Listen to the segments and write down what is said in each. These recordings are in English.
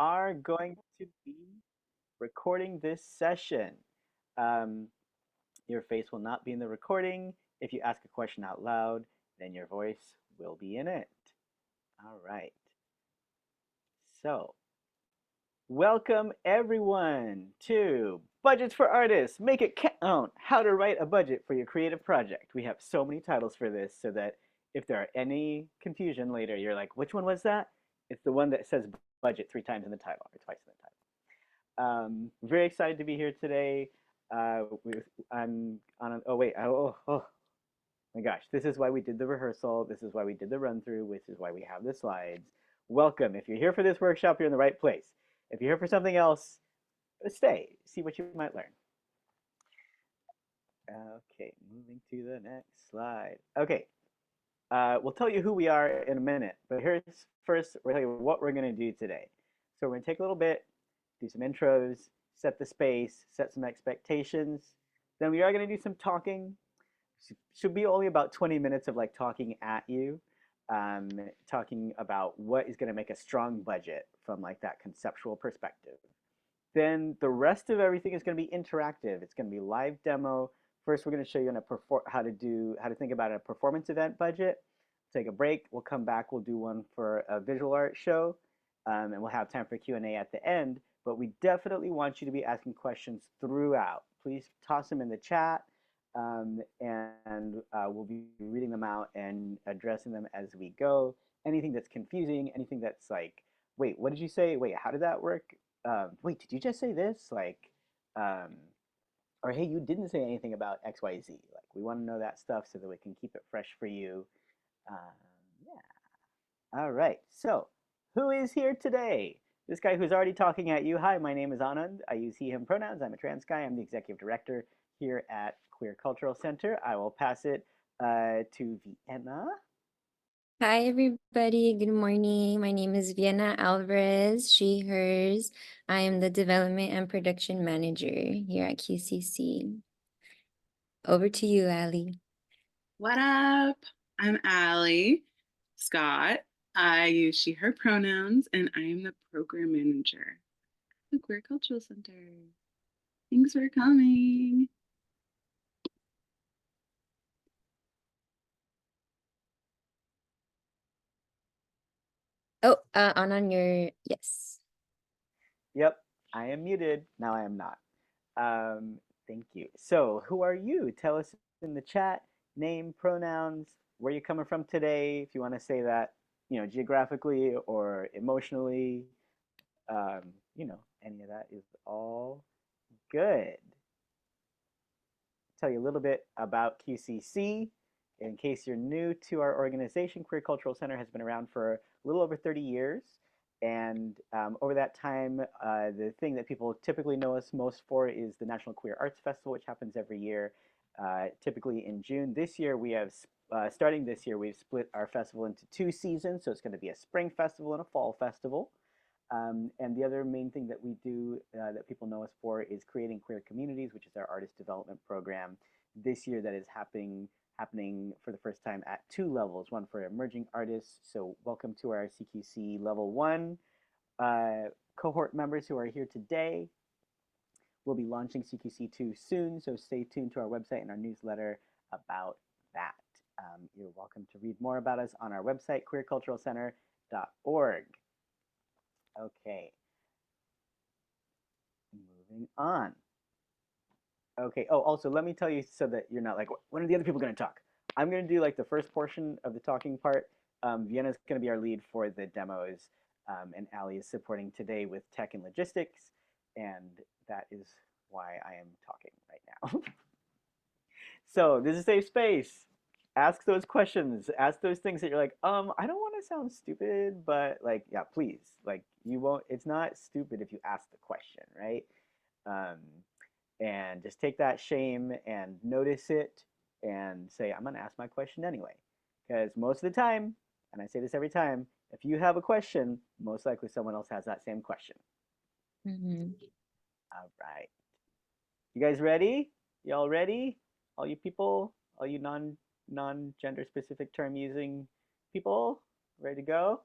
are going to be recording this session. Um, your face will not be in the recording. If you ask a question out loud, then your voice will be in it. All right. So, welcome everyone to Budgets for Artists. Make it count. How to write a budget for your creative project. We have so many titles for this so that if there are any confusion later, you're like, which one was that? It's the one that says budget three times in the title or twice in the title. Very excited to be here today. I'm on an, oh wait, oh my gosh, this is why we did the rehearsal. This is why we did the run through. This is why we have the slides. Welcome. If you're here for this workshop, you're in the right place. If you're here for something else, stay, see what you might learn. Okay, moving to the next slide. Okay, we'll tell you who we are in a minute, but here's first, we'll tell you what we're going to do today. So we're going to take a little bit, do some intros, set the space, set some expectations. Then we are going to do some talking. Should be only about 20 minutes of like talking at you, talking about what is going to make a strong budget from like that conceptual perspective. Then the rest of everything is going to be interactive. It's going to be live demo. First, we're going to show you how to think about a performance event budget. Take a break. We'll come back. We'll do one for a visual art show, and we'll have time for Q&A at the end. But we definitely want you to be asking questions throughout. Please toss them in the chat, and we'll be reading them out and addressing them as we go. Anything that's confusing, anything that's like, wait, what did you say? Wait, how did that work? Wait, did you just say this? Like, um, or hey, you didn't say anything about XYZ. Like, we want to know that stuff so that we can keep it fresh for you. Um, yeah. All right. So, who is here today? This guy who's already talking at you. Hi, my name is Anand. I use he, him pronouns. I'm a trans guy. I'm the executive director here at Queer Cultural Center. I will pass it to Vienna. Hi, everybody. Good morning. My name is Vienna Alvarez, she, hers. I am the Development and Production Manager here at QCC. Over to you, Ali. What up? I'm Allie Scott. I use she, her pronouns, and I am the program manager at the Queer Cultural Center. Thanks for coming. Oh, yes. Yep, I am muted. Now I am not. Thank you. So, who are you? Tell us in the chat, name, pronouns, where you're coming from today, if you want to say that, geographically or emotionally. Any of that is all good. Tell you a little bit about QCC. In case you're new to our organization, Queer Cultural Center has been around for a little over 30 years. And over that time, the thing that people typically know us most for is the National Queer Arts Festival, which happens every year, typically in June. This year, starting this year, we've split our festival into two seasons. So it's going to be a spring festival and a fall festival. And the other main thing that we do that people know us for is creating queer communities, which is our artist development program. This year, that is happening for the first time at two levels, one for emerging artists. So welcome to our CQC level 1 cohort members who are here today. We'll be launching CQC 2 soon, so stay tuned to our website and our newsletter about that. You're welcome to read more about us on our website, queerculturalcenter.org. Okay, moving on. Okay. Oh, also, let me tell you so that you're not like, when are the other people going to talk? I'm going to do like the first portion of the talking part. Vienna's going to be our lead for the demos, and Ali is supporting today with tech and logistics, and that is why I am talking right now. So this is a safe space. Ask those questions. Ask those things that you're like, I don't want to sound stupid, but like, yeah, please. Like, you won't. It's not stupid if you ask the question, right? And just take that shame and notice it and say, I'm going to ask my question anyway. Because most of the time, and I say this every time, if you have a question, most likely someone else has that same question. All right. You guys ready? Y'all ready? All you people, all you non-gender specific term using people, ready to go?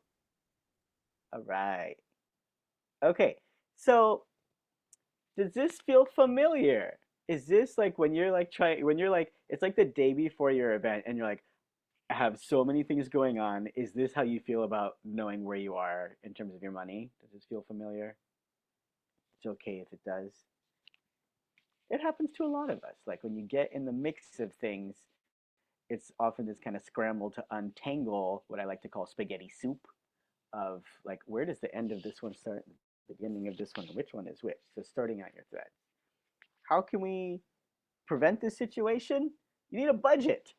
All right. Okay, so does this feel familiar? Is this like when you're like trying, when you're like, it's like the day before your event and you're like, I have so many things going on. Is this how you feel about knowing where you are in terms of your money? Does this feel familiar? It's okay if it does. It happens to a lot of us. Like when you get in the mix of things, it's often this kind of scramble to untangle what I like to call spaghetti soup of like, where does the end of this one start, the beginning of this one, which one is which? So starting out your thread. How can we prevent this situation? You need a budget.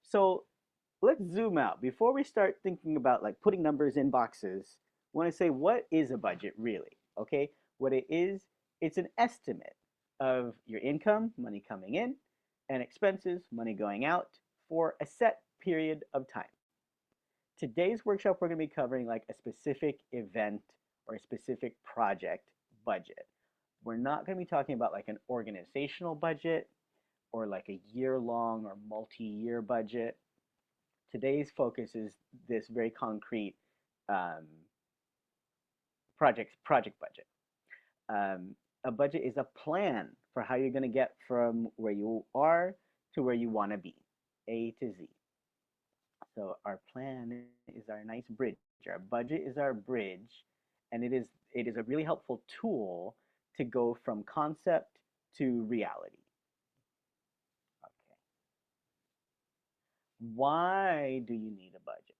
So let's zoom out. Before we start thinking about like putting numbers in boxes, I want to say what is a budget really? Okay, what it is, it's an estimate of your income, money coming in, and expenses, money going out for a set period of time. Today's workshop, we're going to be covering like a specific event or a specific project budget. We're not going to be talking about like an organizational budget or like a year-long or multi-year budget. Today's focus is this very concrete um, project budget. A budget is a plan for how you're going to get from where you are to where you want to be, A to Z. So our plan is our nice bridge. Our budget is our bridge, and it is a really helpful tool to go from concept to reality. Okay. Why do you need a budget?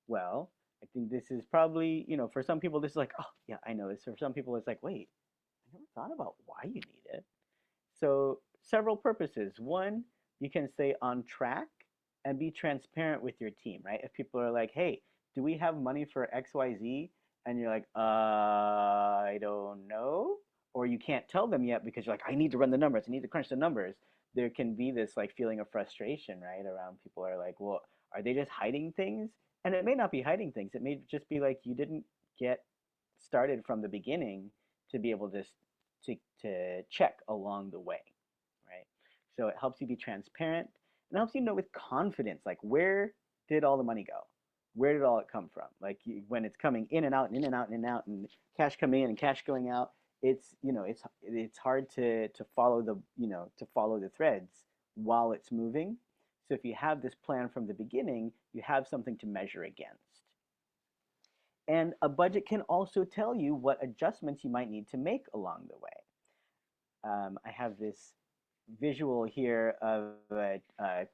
Well, I think this is probably, for some people, this is like, oh, yeah, I know this. For some people, it's like, wait, I never thought about why you need it. So, several purposes. One, you can stay on track and be transparent with your team, right? If people are like, hey, do we have money for XYZ? And you're like, I don't know. Or you can't tell them yet because you're like, I need to run the numbers, I need to crunch the numbers. There can be this like feeling of frustration, right? Around people are like, well, are they just hiding things? And it may not be hiding things. It may just be like you didn't get started from the beginning to be able to check along the way, right? So it helps you be transparent and helps you know with confidence, like where did all the money go? Where did all it come from? Like when it's coming in and out and in and out and in and out and cash coming in and cash going out, it's hard to follow the threads while it's moving. So if you have this plan from the beginning, you have something to measure against. And a budget can also tell you what adjustments you might need to make along the way. I have this visual here of a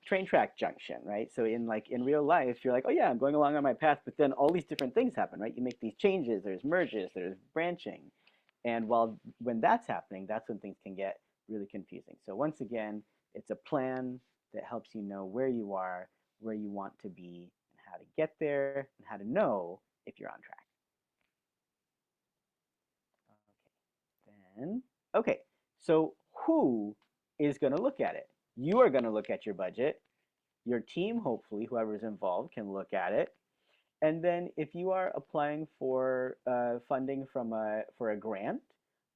train track junction, right? So in real life, you're like, oh yeah, I'm going along on my path, but then all these different things happen, right? You make these changes, there's merges, there's branching. And when that's happening, that's when things can get really confusing. So once again, it's a plan that helps you know where you are, where you want to be, and how to get there, and how to know if you're on track. Okay, so who is going to look at it? You are going to look at your budget. Your team, hopefully, whoever's involved, can look at it. And then if you are applying for funding for a grant,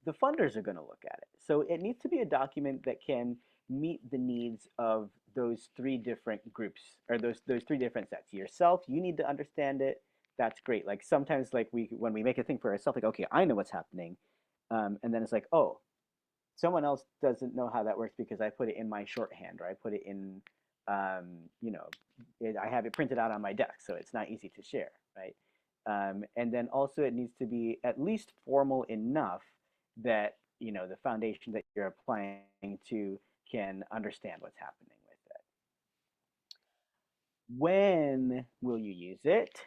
the funders are going to look at it. So it needs to be a document that can meet the needs of those three different groups or those three different sets. Yourself, you need to understand it. That's great. Like sometimes, like when we make a thing for ourselves, like okay, I know what's happening, and then it's like, oh, someone else doesn't know how that works because I put it in my shorthand or I put it in, um, you know, I have it printed out on my desk, so it's not easy to share, right? And then also it needs to be at least formal enough that the foundation that you're applying to can understand what's happening with it. When will you use it?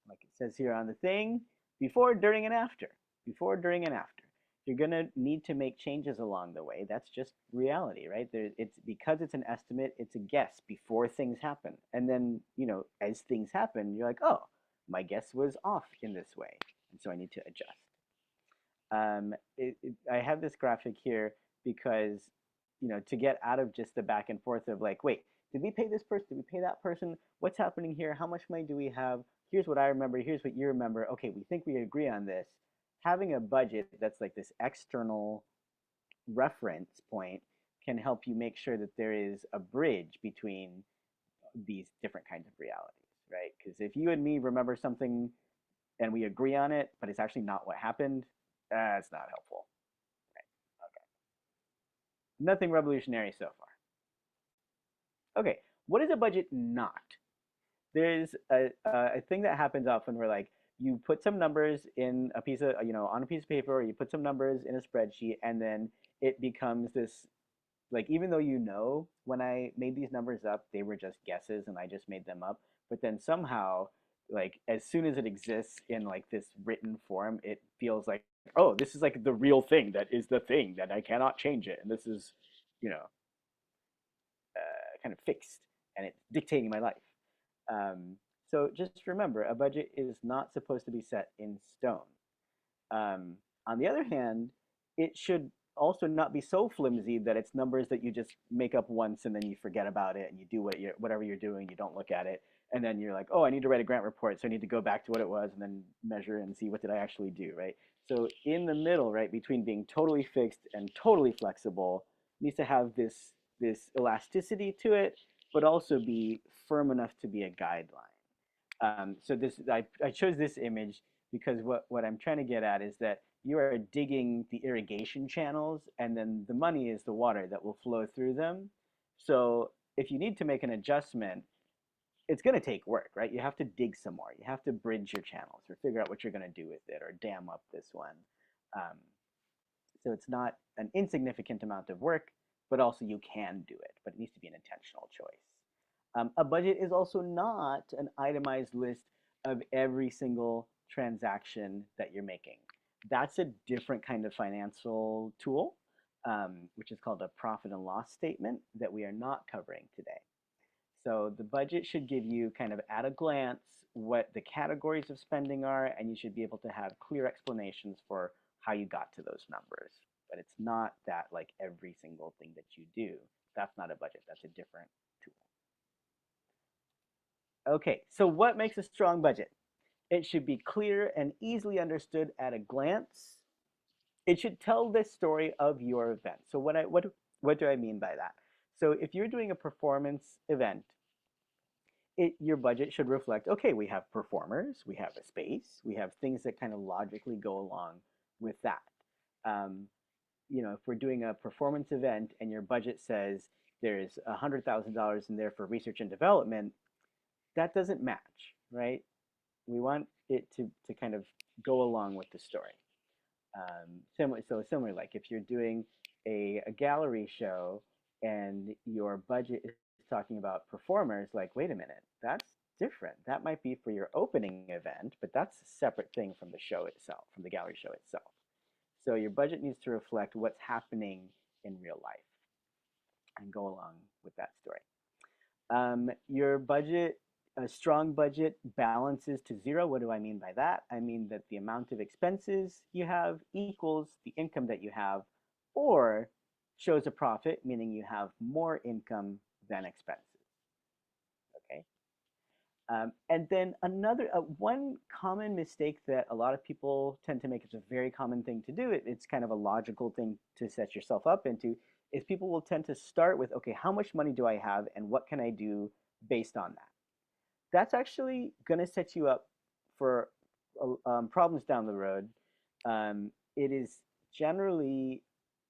Like it says here on the thing, before, during, and after. Before, during, and after. You're going to need to make changes along the way. That's just reality, right? It's because it's an estimate, it's a guess before things happen. And then, as things happen, you're like, oh, my guess was off in this way. And so I need to adjust. I have this graphic here because, to get out of just the back and forth of like, wait, did we pay this person? Did we pay that person? What's happening here? How much money do we have? Here's what I remember. Here's what you remember. Okay, we think we agree on this. Having a budget that's like this external reference point can help you make sure that there is a bridge between these different kinds of realities, right? Because if you and me remember something and we agree on it, but it's actually not what happened, that's not helpful. Right? Okay. Nothing revolutionary so far. Okay, what is a budget not? There's a thing that happens often where like you put some numbers in a piece of on a piece of paper, or you put some numbers in a spreadsheet, and then it becomes this, like, even though when I made these numbers up, they were just guesses and I just made them up, but then somehow, like, as soon as it exists in like this written form, it feels like, oh, this is like the real thing, that is the thing that I cannot change it, and this is, you know kind of fixed, and it's dictating my life. um, so just remember, a budget is not supposed to be set in stone. um, on the other hand, it should also not be so flimsy that it's numbers that you just make up once and then you forget about it and you do whatever you're doing, you don't look at it, and then you're like, oh, I need to write a grant report, so I need to go back to what it was and then measure and see what did I actually do, right? So in the middle, right, between being totally fixed and totally flexible, needs to have this elasticity to it, but also be firm enough to be a guideline. So I chose this image because what I'm trying to get at is that you are digging the irrigation channels, and then the money is the water that will flow through them. So if you need to make an adjustment, it's going to take work, right? You have to dig some more. You have to bridge your channels or figure out what you're going to do with it or dam up this one. Um, so it's not an insignificant amount of work, but also you can do it, but it needs to be an intentional choice. A budget is also not an itemized list of every single transaction that you're making. That's a different kind of financial tool, which is called a profit and loss statement, that we are not covering today. So the budget should give you kind of at a glance what the categories of spending are, and you should be able to have clear explanations for how you got to those numbers. But it's not that like every single thing that you do. That's not a budget. That's a different tool. Okay, so what makes a strong budget? It should be clear and easily understood at a glance. It should tell the story of your event. So what do I mean by that? So if you're doing a performance event, your budget should reflect, okay, we have performers, we have a space, we have things that kind of logically go along with that. Um, if we're doing a performance event and your budget says there's $100,000 in there for research and development, that doesn't match, right? We want it to kind of go along with the story. Similar, like if you're doing a gallery show and your budget is talking about performers, like, wait a minute, that's different. That might be for your opening event, but that's a separate thing from the show itself, from the gallery show itself. So your budget needs to reflect what's happening in real life and go along with that story. Your budget, a strong budget balances to zero. What do I mean by that? I mean that the amount of expenses you have equals the income that you have, or shows a profit, meaning you have more income than expenses. Okay. And then one common mistake that a lot of people tend to make, it's a very common thing to do, it's kind of a logical thing to set yourself up into, is people will tend to start with, okay, how much money do I have and what can I do based on that? That's actually going to set you up for problems down the road. It is generally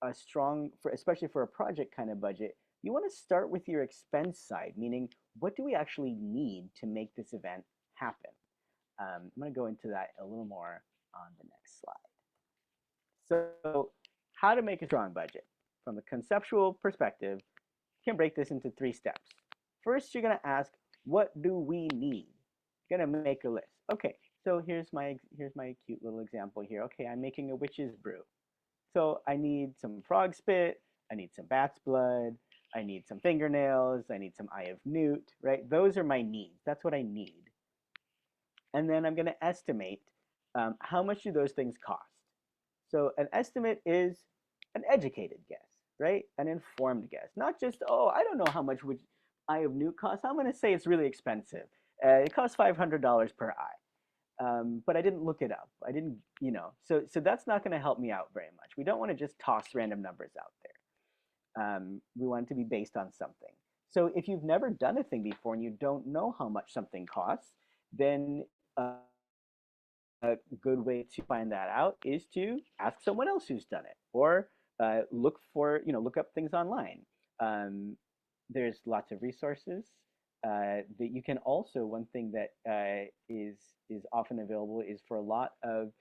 a strong, especially for a project kind of budget, you want to start with your expense side, meaning what do we actually need to make this event happen? I'm going to go into that a little more on the next slide. So how to make a strong budget? From a conceptual perspective, you can break this into 3 steps. First, you're going to ask, what do we need? You're going to make a list. Okay, so here's my cute little example here. Okay, I'm making a witch's brew. So I need some frog spit, I need some bat's blood, I need some fingernails, I need some eye of newt, right? Those are my needs. That's what I need. And then I'm going to estimate how much do those things cost. So an estimate is an educated guess, right? An informed guess. Not just, oh, I don't know how much would eye of newt cost. I'm going to say it's really expensive. It costs $500 per eye. But I didn't look it up. I didn't, so that's not going to help me out very much. We don't want to just toss random numbers out there. We want it to be based on something. So if you've never done a thing before and you don't know how much something costs, then good way to find that out is to ask someone else who's done it, or look up things online. Um, there's lots of resources that you can also. One thing that is often available is for a lot of,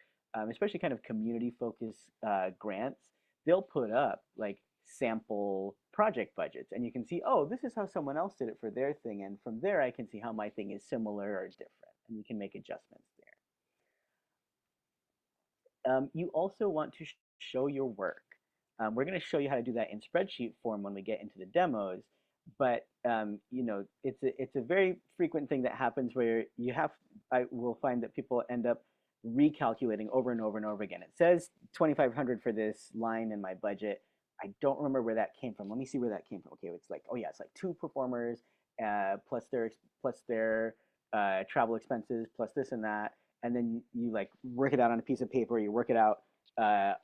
especially kind of community focused grants. They'll put up like sample project budgets, and you can see, oh, this is how someone else did it for their thing, and from there I can see how my thing is similar or different, and you can make adjustments there. You also want to show your work. We're going to show you how to do that in spreadsheet form when we get into the demos. But it's a very frequent thing that happens where I will find that people end up recalculating over and over and over again. It says 2,500 for this line in my budget. I don't remember where that came from. Let me see where that came from. Okay, it's like, oh yeah, it's like 2 performers plus their travel expenses plus this and that, and then you like work it out on a piece of paper, you work it out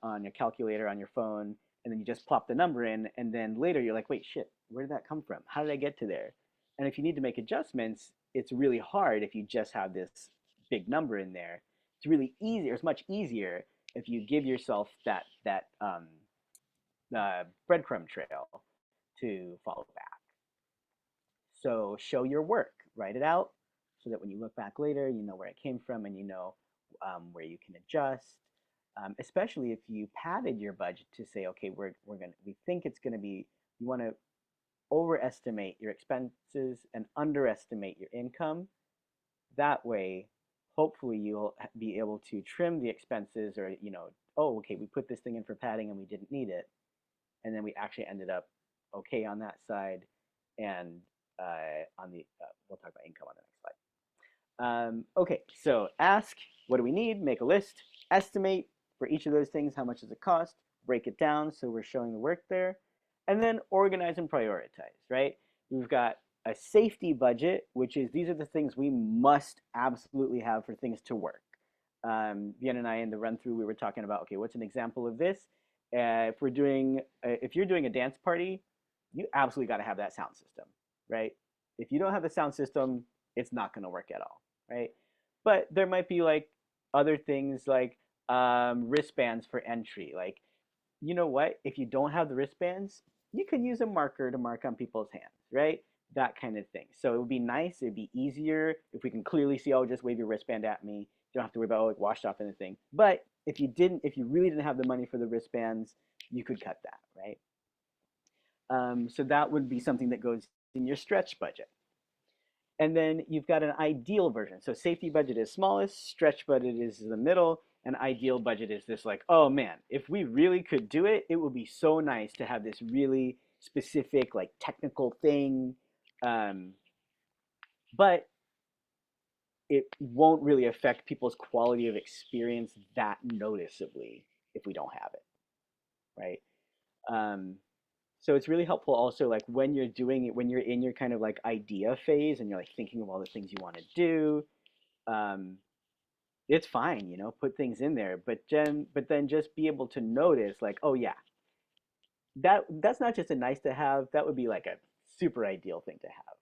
on your calculator on your phone, and then you just plop the number in, and then later you're like, wait, shit, where did that come from? How did I get to there? And if you need to make adjustments, it's really hard if you just have this big number in there. It's really easy, or it's much easier if you give yourself that breadcrumb trail to follow back. So show your work, write it out, so that when you look back later, you know where it came from and you know where you can adjust. Especially if you padded your budget to say, okay, we think it's gonna be, you want to overestimate your expenses and underestimate your income. That way, hopefully you'll be able to trim the expenses, or oh, okay, we put this thing in for padding and we didn't need it, and then we actually ended up okay on that side, and we'll talk about income on the next slide. Okay, so ask, what do we need? Make a list, estimate for each of those things, how much does it cost, break it down so we're showing the work there, and then organize and prioritize, right? We've got a safety budget, which is these are the things we must absolutely have for things to work. Vienna and I, in the run through, we were talking about, okay, what's an example of this? If you're doing a dance party, you absolutely got to have that sound system, right? If you don't have the sound system, it's not going to work at all, right? But there might be like other things like wristbands for entry. Like, you know what? If you don't have the wristbands, you can use a marker to mark on people's hands, right? That kind of thing. So it would be nice, it'd be easier if we can clearly see, oh, just wave your wristband at me. You don't have to worry about, oh, it washed off anything. But if you really didn't have the money for the wristbands, you could cut that, right? So that would be something that goes in your stretch budget. And then you've got an ideal version. So safety budget is smallest, stretch budget is the middle, and ideal budget is this like, oh man, if we really could do it, it would be so nice to have this really specific like technical thing. But it won't really affect people's quality of experience that noticeably if we don't have it, right? So it's really helpful also like when you're doing it, when you're in your kind of like idea phase and you're like thinking of all the things you want to do, um, it's fine, put things in there, but then just be able to notice like, oh yeah, that's not just a nice to have, that would be like a super ideal thing to have.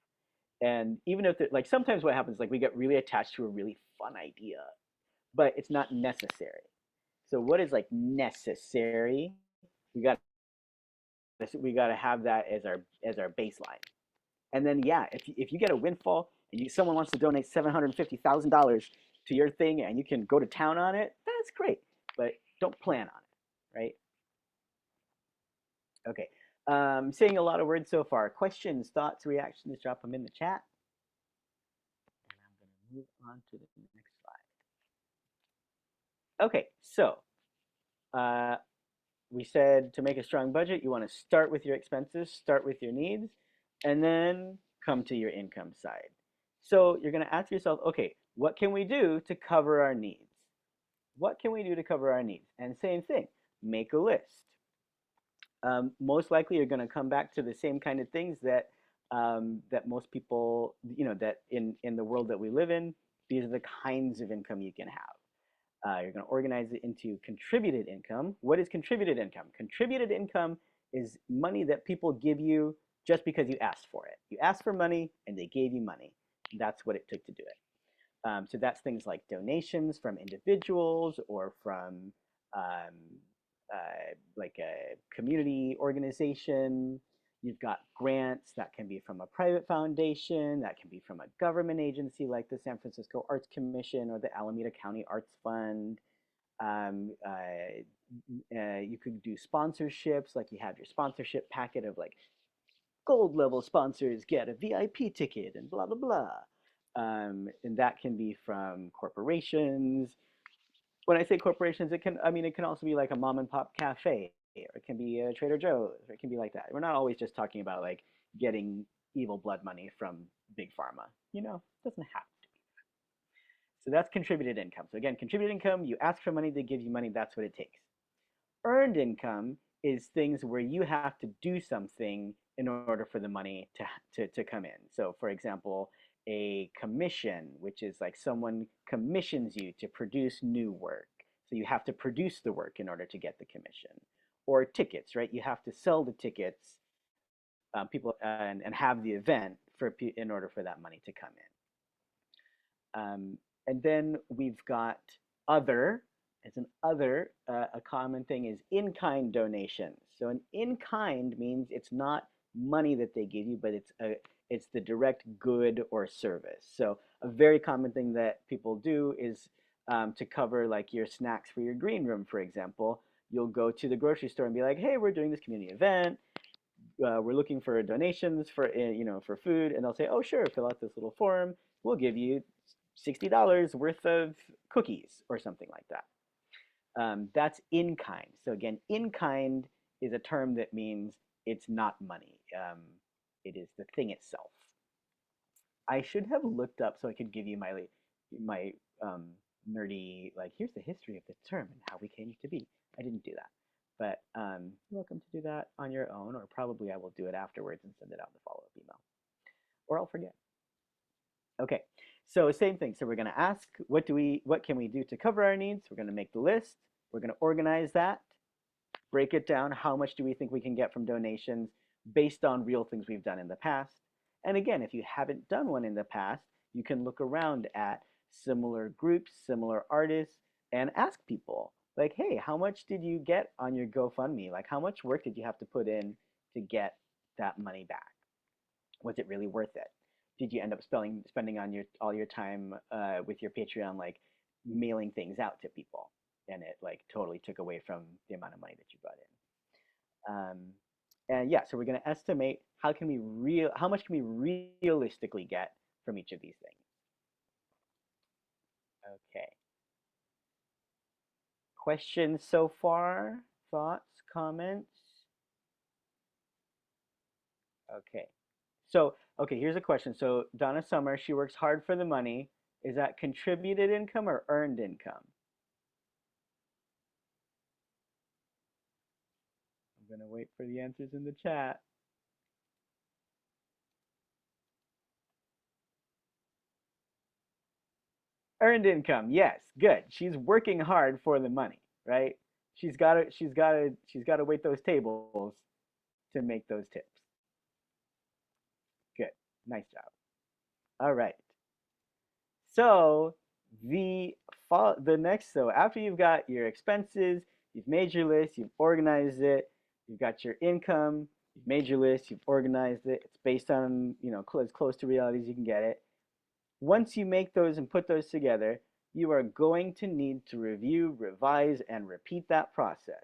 And even if like sometimes what happens, like we get really attached to a really fun idea, but it's not necessary. So what is like necessary? We got we got to have that as our baseline. And then yeah, if you get a windfall and someone wants to donate $750,000 to your thing and you can go to town on it, that's great. But don't plan on it, right? Okay. Saying a lot of words so far. Questions, thoughts, reactions, drop them in the chat. And I'm going to move on to the next slide. Okay, so we said to make a strong budget, you want to start with your expenses, start with your needs, and then come to your income side. So you're going to ask yourself, okay, what can we do to cover our needs? What can we do to cover our needs? And same thing, make a list. Most likely you're going to come back to the same kind of things that that most people, that in the world that we live in, these are the kinds of income you can have. You're going to organize it into contributed income. What is contributed income? Contributed income is money that people give you just because you asked for it. You asked for money and they gave you money. That's what it took to do it. So that's things like donations from individuals or from um, like a community organization. You've got grants that can be from a private foundation, that can be from a government agency like the San Francisco Arts Commission or the Alameda County Arts Fund. You could do sponsorships, like you have your sponsorship packet of like gold level sponsors get a VIP ticket and blah, blah, blah. And that can be from corporations. When I say corporations, it can also be like a mom and pop cafe, or it can be a Trader Joe's, or it can be like that. We're not always just talking about like getting evil blood money from big pharma. It doesn't have to. So that's contributed income. So again, contributed income, you ask for money, they give you money, that's what it takes. Earned income is things where you have to do something in order for the money to come in. So for example, a commission, which is like someone commissions you to produce new work. So you have to produce the work in order to get the commission. Or tickets, right? You have to sell the tickets, people, and have the event in order for that money to come in. And then we've got other. As an other, a common thing is in-kind donations. So an in-kind means it's not money that they give you, but it's the direct good or service. So a very common thing that people do is to cover like your snacks for your green room, for example. You'll go to the grocery store and be like, hey, we're doing this community event. We're looking for donations for food, and they'll say, oh sure, fill out this little form. We'll give you $60 worth of cookies or something like that. That's in kind. So again, in kind is a term that means it's not money. It is the thing itself. I should have looked up so I could give you my nerdy, like, here's the history of the term and how we came to be. I didn't do that. But you're welcome to do that on your own, or probably I will do it afterwards and send it out in the follow-up email. Or I'll forget. Okay, so same thing. So we're going to ask, what can we do to cover our needs? We're going to make the list. We're going to organize that, break it down. How much do we think we can get from donations based on real things we've done in the past? And again, if you haven't done one in the past, you can look around at similar groups, similar artists, and ask people, like, hey, how much did you get on your GoFundMe? Like, how much work did you have to put in to get that money back? Was it really worth it? Did you end up spending on all your time with your Patreon, like mailing things out to people, and it like totally took away from the amount of money that you brought in? And yeah, so we're going to estimate how much can we realistically get from each of these things. Okay. Questions so far? Thoughts, comments? Okay. So, okay, here's a question. So Donna Summer, she works hard for the money. Is that contributed income or earned income? I'm going to wait for the answers in the chat. Earned income, yes, good. She's working hard for the money, right? She's got to wait those tables to make those tips. Good, nice job. All right. So after you've got your expenses, you've made your list, you've organized it, you've got your income, you've made your list, you've organized it. It's based on as close to reality as you can get it. Once you make those and put those together, you are going to need to review, revise, and repeat that process.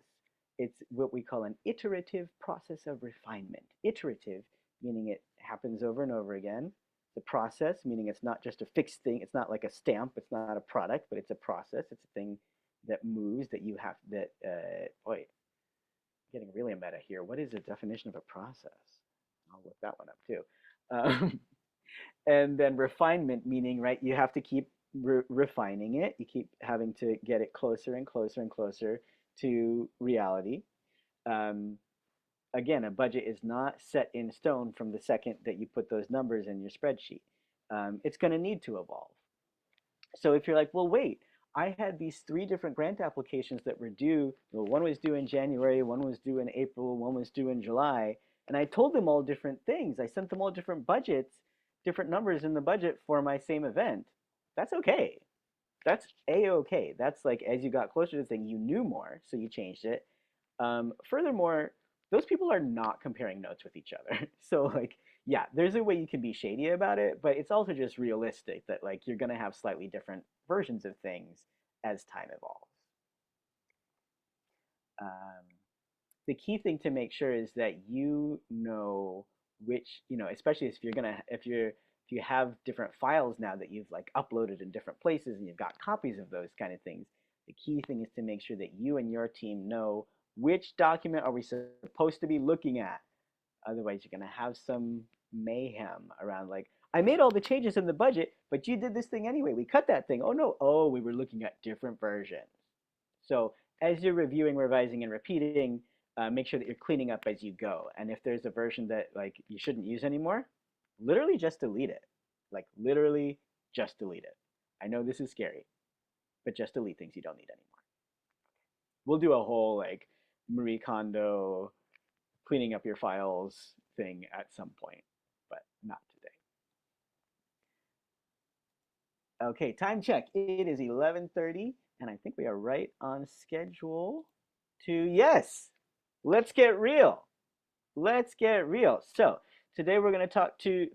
It's what we call an iterative process of refinement. Iterative, meaning it happens over and over again. The process, meaning it's not just a fixed thing. It's not like a stamp. It's not a product, but it's a process. It's a thing that moves that you have boy, getting really meta here. What is the definition of a process? I'll look that one up too. And then refinement, meaning, right, you have to keep refining it. You keep having to get it closer and closer and closer to reality. Again, a budget is not set in stone from the second that you put those numbers in your spreadsheet. It's going to need to evolve. So if you're like, well, wait, I had these 3 different grant applications that were due. Well, one was due in January, one was due in April, one was due in July. And I told them all different things. I sent them all different budgets, different numbers in the budget for my same event. That's okay. That's a-okay. That's like as you got closer to the thing, you knew more, so you changed it. Furthermore, those people are not comparing notes with each other. So like, yeah, there's a way you can be shady about it, but it's also just realistic that like you're gonna have slightly different versions of things as time evolves. Um, the key thing to make sure is that you know which, especially if you have different files now that you've like uploaded in different places and you've got copies of those kind of things, the key thing is to make sure that you and your team know which document are we supposed to be looking at. Otherwise, you're going to have some mayhem around like, I made all the changes in the budget, but you did this thing anyway. We cut that thing. Oh no. Oh, we were looking at different versions. So as you're reviewing, revising, and repeating, make sure that you're cleaning up as you go. And if there's a version that like you shouldn't use anymore, literally just delete it. Like literally just delete it. I know this is scary, but just delete things you don't need anymore. We'll do a whole like Marie Kondo cleaning up your files thing at some point, but not today. Okay, time check. It is 11:30, and I think we are right on schedule to, yes, let's get real. Let's get real. So today we're going to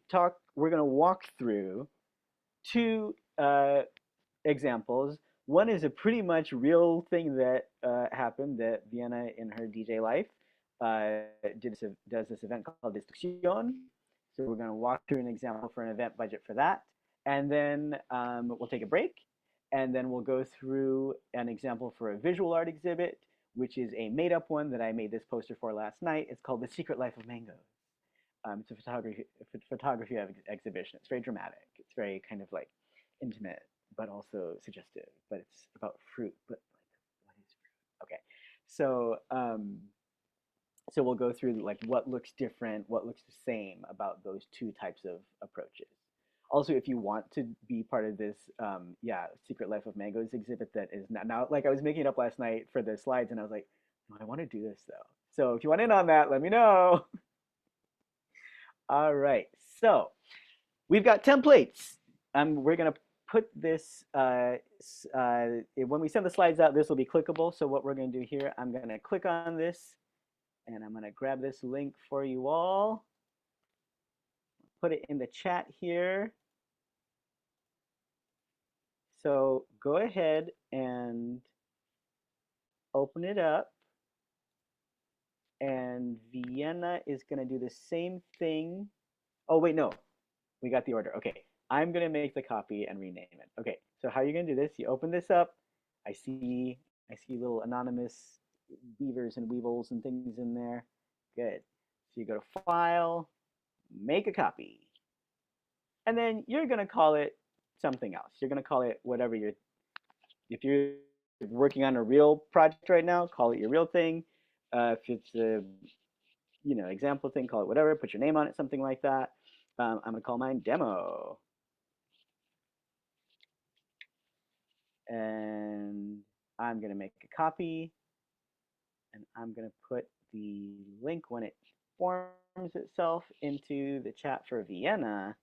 we're going to walk through two examples. One is a pretty much real thing that happened that Vienna in her DJ life does this event called Destruction. So we're going to walk through an example for an event budget for that. And then we'll take a break. And then we'll go through an example for a visual art exhibit, which is a made up one that I made this poster for last night. It's called The Secret Life of Mangoes. It's a photography exhibition. It's very dramatic. It's very kind of like intimate, but also suggestive. But it's about fruit. But like, what is fruit? Okay, so so we'll go through like what looks different, what looks the same about those two types of approaches. Also, if you want to be part of this, yeah, Secret Life of Mangoes exhibit that is now, like I was making it up last night for the slides, and I was like, no, I want to do this though. So if you want in on that, let me know. All right, so we've got templates. We're gonna put this, when we send the slides out, this will be clickable. So what we're gonna do here, I'm gonna click on this and I'm gonna grab this link for you all. Put it in the chat here. So go ahead and open it up. And Vienna is gonna do the same thing. Oh wait, no, we got the order. Okay, I'm gonna make the copy and rename it. Okay, so how are you gonna do this? You open this up. I see little anonymous beavers and weevils and things in there. Good. So you go to File, Make a Copy, and then you're gonna call it something else. You're gonna call it whatever you're. If you're working on a real project right now, call it your real thing. If it's a example thing, call it whatever. Put your name on it, something like that. I'm gonna call mine demo. And I'm going to make a copy, and I'm going to put the link when it forms itself into the chat for Vienna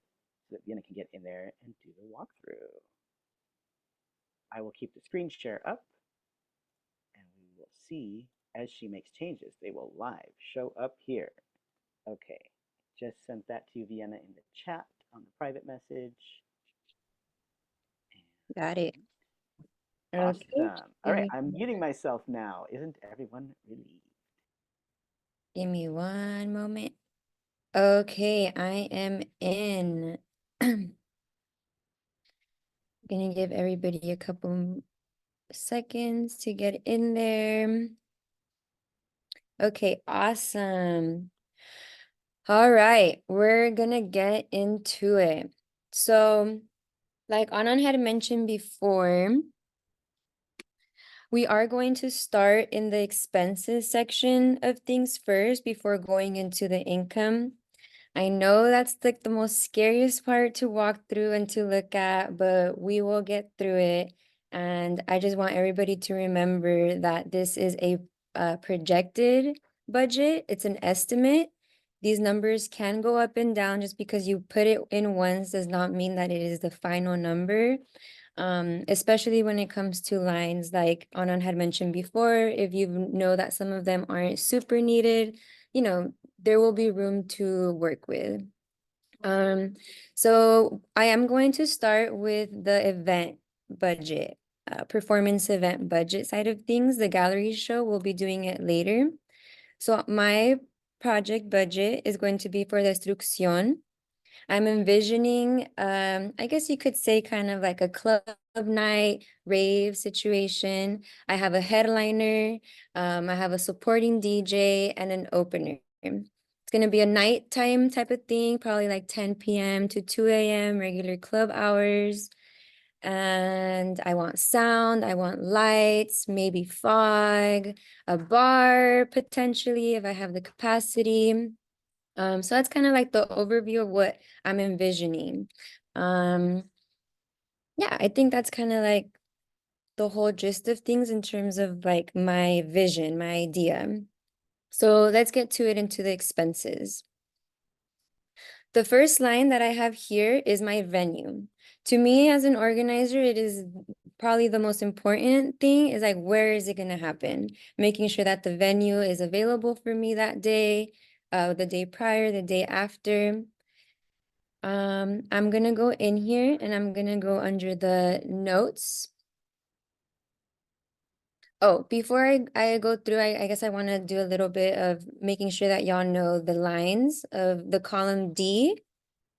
so that Vienna can get in there and do the walkthrough. I will keep the screen share up, and we will see as she makes changes. They will live show up here. Okay, just sent that to Vienna in the chat on the private message. Got it. Awesome. Okay. All right, I'm muting myself now. Isn't everyone relieved? Give me one moment. Okay, I am in. Gonna give everybody a couple seconds to get in there. Okay, awesome. All right, we're gonna get into it. So, like Anan had mentioned before, we are going to start in the expenses section of things first before going into the income. I know that's like the most scariest part to walk through and to look at, but we will get through it. And I just want everybody to remember that this is a projected budget. It's an estimate. These numbers can go up and down. Just because you put it in once does not mean that it is the final number. Especially when it comes to lines like Anan had mentioned before, if you know that some of them aren't super needed, there will be room to work with. So I am going to start with the event budget, performance event budget side of things. The gallery show, we'll be doing it later. So my project budget is going to be for the Destrucción. I'm envisioning, I guess you could say kind of like a club night rave situation. I have a headliner, I have a supporting DJ and an opener. It's gonna be a nighttime type of thing, probably like 10 p.m. to 2 a.m. regular club hours. And I want sound, I want lights, maybe fog, a bar potentially if I have the capacity. So that's kind of like the overview of what I'm envisioning. Yeah, I think that's kind of like the whole gist of things in terms of like my vision, my idea. So let's get to it into the expenses. The first line that I have here is my venue. To me, as an organizer, it is probably the most important thing is like, where is it going to happen? Making sure that the venue is available for me that day, the day prior, the day after. I'm gonna go in here and I'm gonna go under the notes. Oh, before I go through, I guess I want to do a little bit of making sure that y'all know the lines of the column D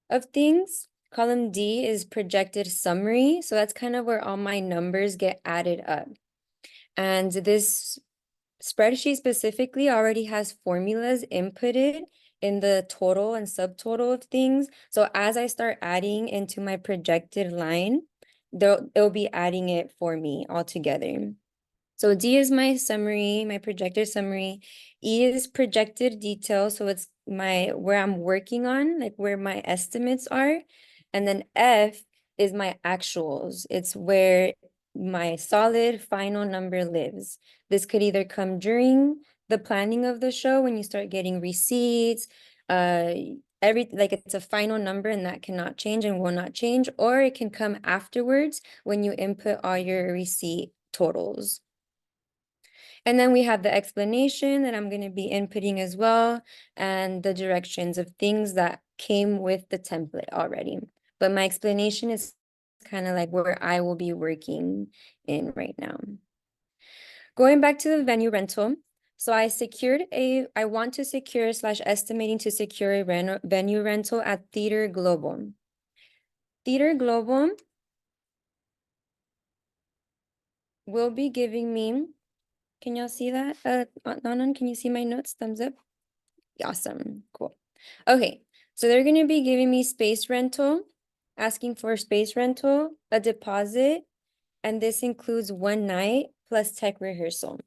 of things. Column D is projected summary. So that's kind of where all my numbers get added up. And this spreadsheet specifically already has formulas inputted in the total and subtotal of things. So as I start adding into my projected line, it'll be adding it for me all together. So D is my summary, my projected summary. E is projected detail. So it's where I'm working on, like where my estimates are. And then F is my actuals. It's where my solid final number lives. This could either come during the planning of the show when you start getting receipts, like it's a final number and that cannot change and will not change, or it can come afterwards when you input all your receipt totals. And then we have the explanation that I'm going to be inputting as well, and the directions of things that came with the template already. But my explanation is kind of like where I will be working in right now. Going back to the venue rental. So I want to secure / estimating to secure a venue rental at Theater Global. Theater Global will be giving me, can y'all see that? Nanan, can you see my notes? Thumbs up. Awesome. Cool. Okay. So they're going to be giving me space rental, asking for space rental, a deposit, and this includes one night plus tech rehearsal.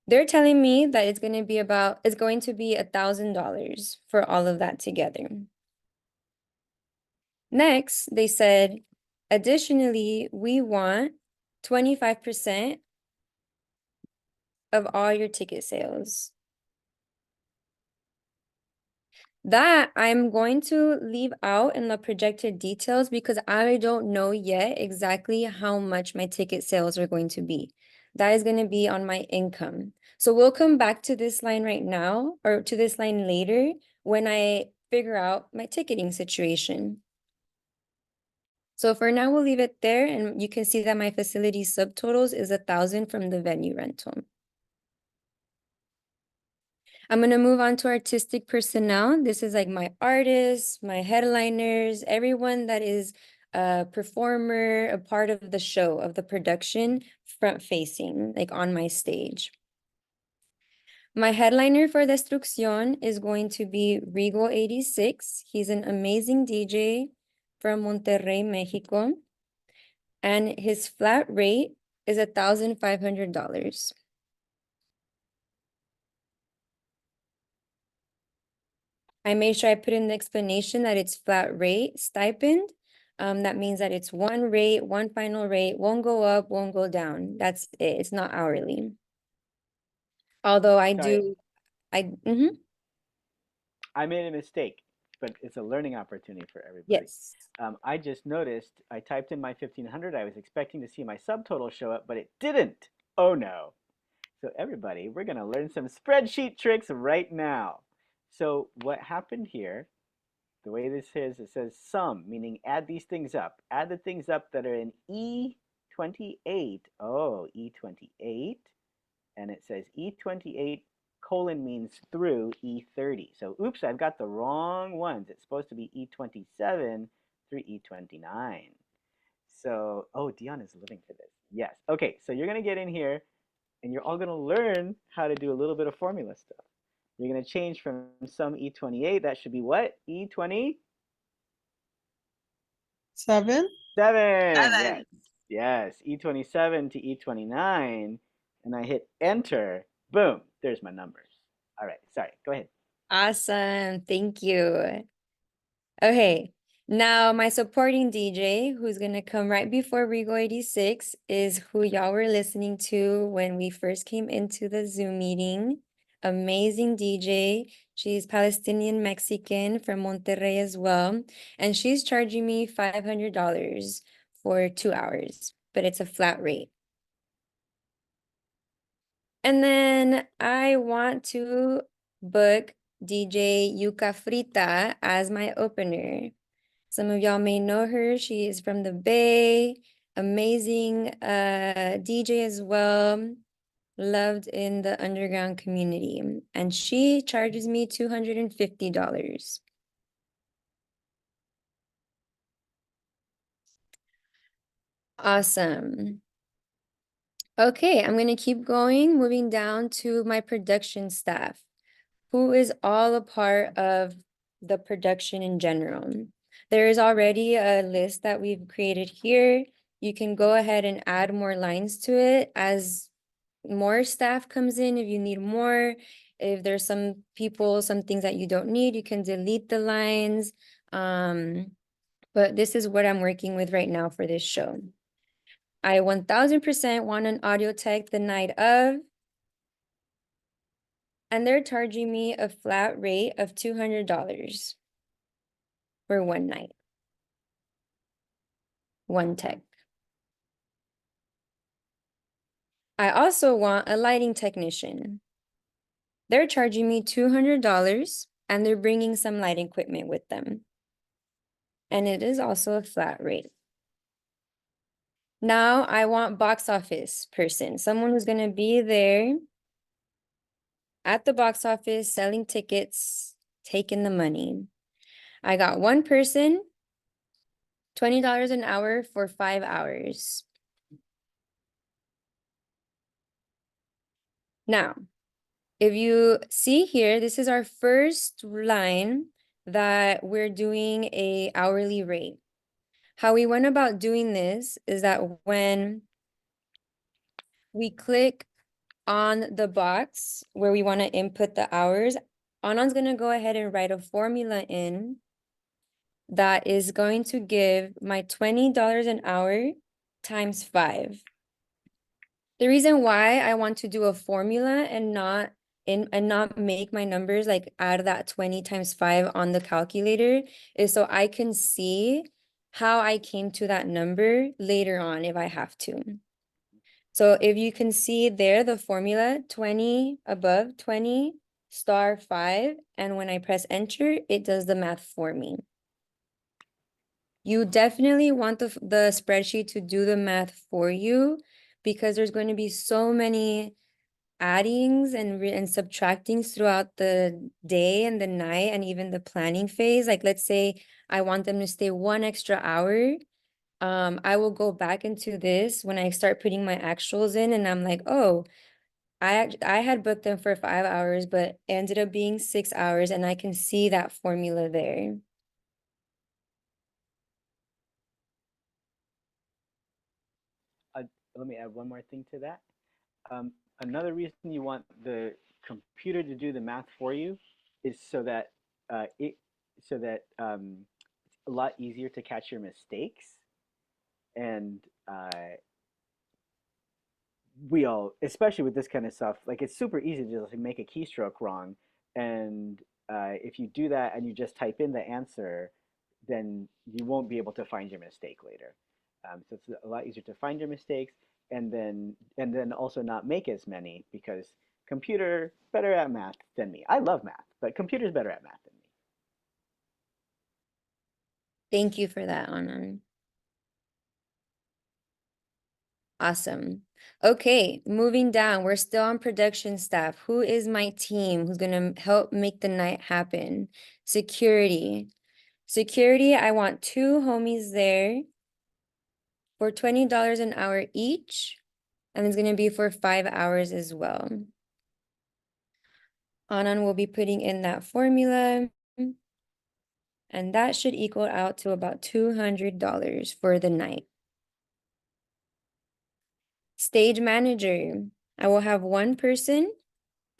They're telling me that it's going to be $1,000 for all of that together. Next, they said, additionally, we want 25% of all your ticket sales. That I'm going to leave out in the projected details because I don't know yet exactly how much my ticket sales are going to be. That is going to be on my income. So we'll come back to this line right now, or to this line later when I figure out my ticketing situation. So for now, we'll leave it there, and you can see that my facility subtotals is 1,000 from the venue rental. I'm going to move on to artistic personnel. This is like my artists, my headliners, everyone that is a performer, a part of the show, of the production, front facing, like on my stage. My headliner for Destrucción is going to be Rigo 86. He's an amazing DJ from Monterrey, Mexico. And his flat rate is $1,500. I made sure I put in the explanation that it's flat rate stipend. That means that it's one rate, one final rate, won't go up, won't go down. That's it. It's not hourly. Although I Sorry, do, I, mhm. I made a mistake, but it's a learning opportunity for everybody. Yes. I just noticed I typed in my 1500. I was expecting to see my subtotal show up, but it didn't. Oh no. So everybody, we're going to learn some spreadsheet tricks right now. So what happened here, the way this is, it says sum, meaning add these things up. Add the things up that are in E28. Oh, E28. And it says E28 colon means through E30. So oops, I've got the wrong ones. It's supposed to be E27 through E29. So, oh, Dion is living for this. Yes. Okay, so you're going to get in here and you're all going to learn how to do a little bit of formula stuff. You're going to change from some E28. That should be what? E27? Seven. Yes. Seven. Yes. E27 to E29. And I hit enter. Boom. There's my numbers. All right. Sorry. Go ahead. Awesome. Thank you. Okay. Now my supporting DJ, who's gonna come right before Rigo 86, is who y'all were listening to when we first came into the Zoom meeting. Amazing DJ. She's Palestinian Mexican from Monterrey as well. And she's charging me $500 for 2 hours, but it's a flat rate. And then I want to book DJ Yuka Frita as my opener. Some of y'all may know her. She is from the Bay, amazing DJ as well, loved in the underground community. And she charges me $250. Awesome. Okay, I'm gonna keep going, moving down to my production staff, who is all a part of the production in general. There is already a list that we've created here. You can go ahead and add more lines to it as more staff comes in. If you need more, if there's some people, some things that you don't need, you can delete the lines. But this is what I'm working with right now for this show. I 1000% want an audio tech the night of, and they're charging me a flat rate of $200 for one night, one tech. I also want a lighting technician. They're charging me $200 and they're bringing some light equipment with them. And it is also a flat rate. Now I want box office person, someone who's gonna be there at the box office, selling tickets, taking the money. I got one person, $20 an hour for 5 hours. Now, if you see here, this is our first line that we're doing a hourly rate. How we went about doing this is that when we click on the box where we want to input the hours, Anand's going to go ahead and write a formula in that is going to give my $20 an hour times 5. The reason why I want to do a formula and not make my numbers like add that 20 times 5 on the calculator is so I can see how I came to that number later on if I have to. So if you can see there, the formula 20 above 20 star 5, and when I press enter, it does the math for me. You definitely want the spreadsheet to do the math for you because there's going to be so many addings and subtractings throughout the day and the night and even the planning phase. Like let's say I want them to stay 1 extra hour. I will go back into this when I start putting my actuals in and I'm like, oh, I had booked them for 5 hours, but ended up being 6 hours, and I can see that formula there. Let me add one more thing to that. Um, Another reason you want the computer to do the math for you is so that it's a lot easier to catch your mistakes. And we all, especially with this kind of stuff, like it's super easy to just like, make a keystroke wrong, and if you do that and you just type in the answer, then you won't be able to find your mistake later. So it's a lot easier to find your mistakes and then also not make as many because computer better at math than me. I love math, but computer's better at math than me. Thank you for that, Anand. Awesome. Okay, moving down. We're still on production staff. Who is my team who's going to help make the night happen? Security. Security, I want two homies there for $20 an hour each. And it's going to be for 5 hours as well. Anand will be putting in that formula. And that should equal out to about $200 for the night. Stage manager. I will have one person,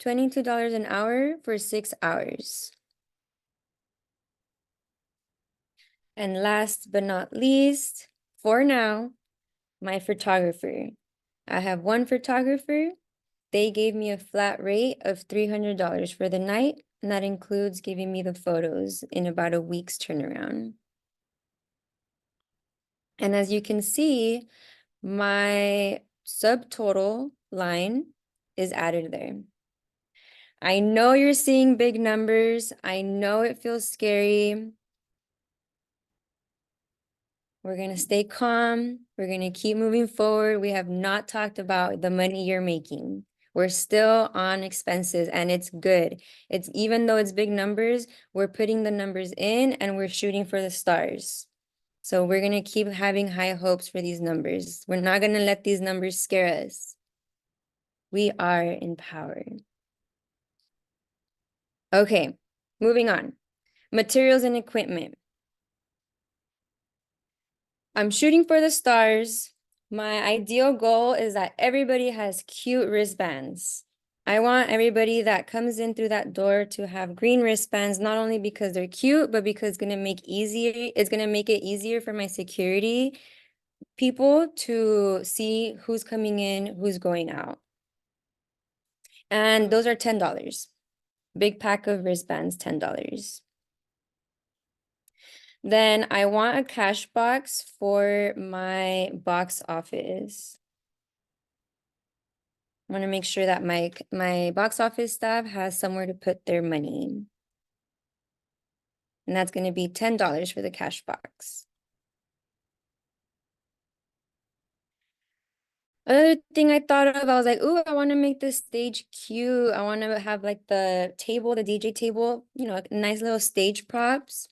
$22 an hour for 6 hours. And last but not least, for now, my photographer. I have one photographer. They gave me a flat rate of $300 for the night, and that includes giving me the photos in about a week's turnaround. And as you can see, my subtotal line is added there. I know you're seeing big numbers. I know it feels scary. We're going to stay calm. We're going to keep moving forward. We have not talked about the money you're making. We're still on expenses and it's good. It's even though it's big numbers, we're putting the numbers in and we're shooting for the stars. So we're going to keep having high hopes for these numbers. We're not going to let these numbers scare us. We are empowered. Okay, moving on. Materials and equipment. I'm shooting for the stars. My ideal goal is that everybody has cute wristbands. I want everybody that comes in through that door to have green wristbands, not only because they're cute, but because it's gonna make it easier for my security people to see who's coming in, who's going out. And those are $10. Big pack of wristbands, $10. Then I want a cash box for my box office. I want to make sure that my box office staff has somewhere to put their money. And that's going to be $10 for the cash box. Another thing I thought of, I was like, ooh, I want to make this stage cute. I want to have like the table, the DJ table, you know, nice little stage props.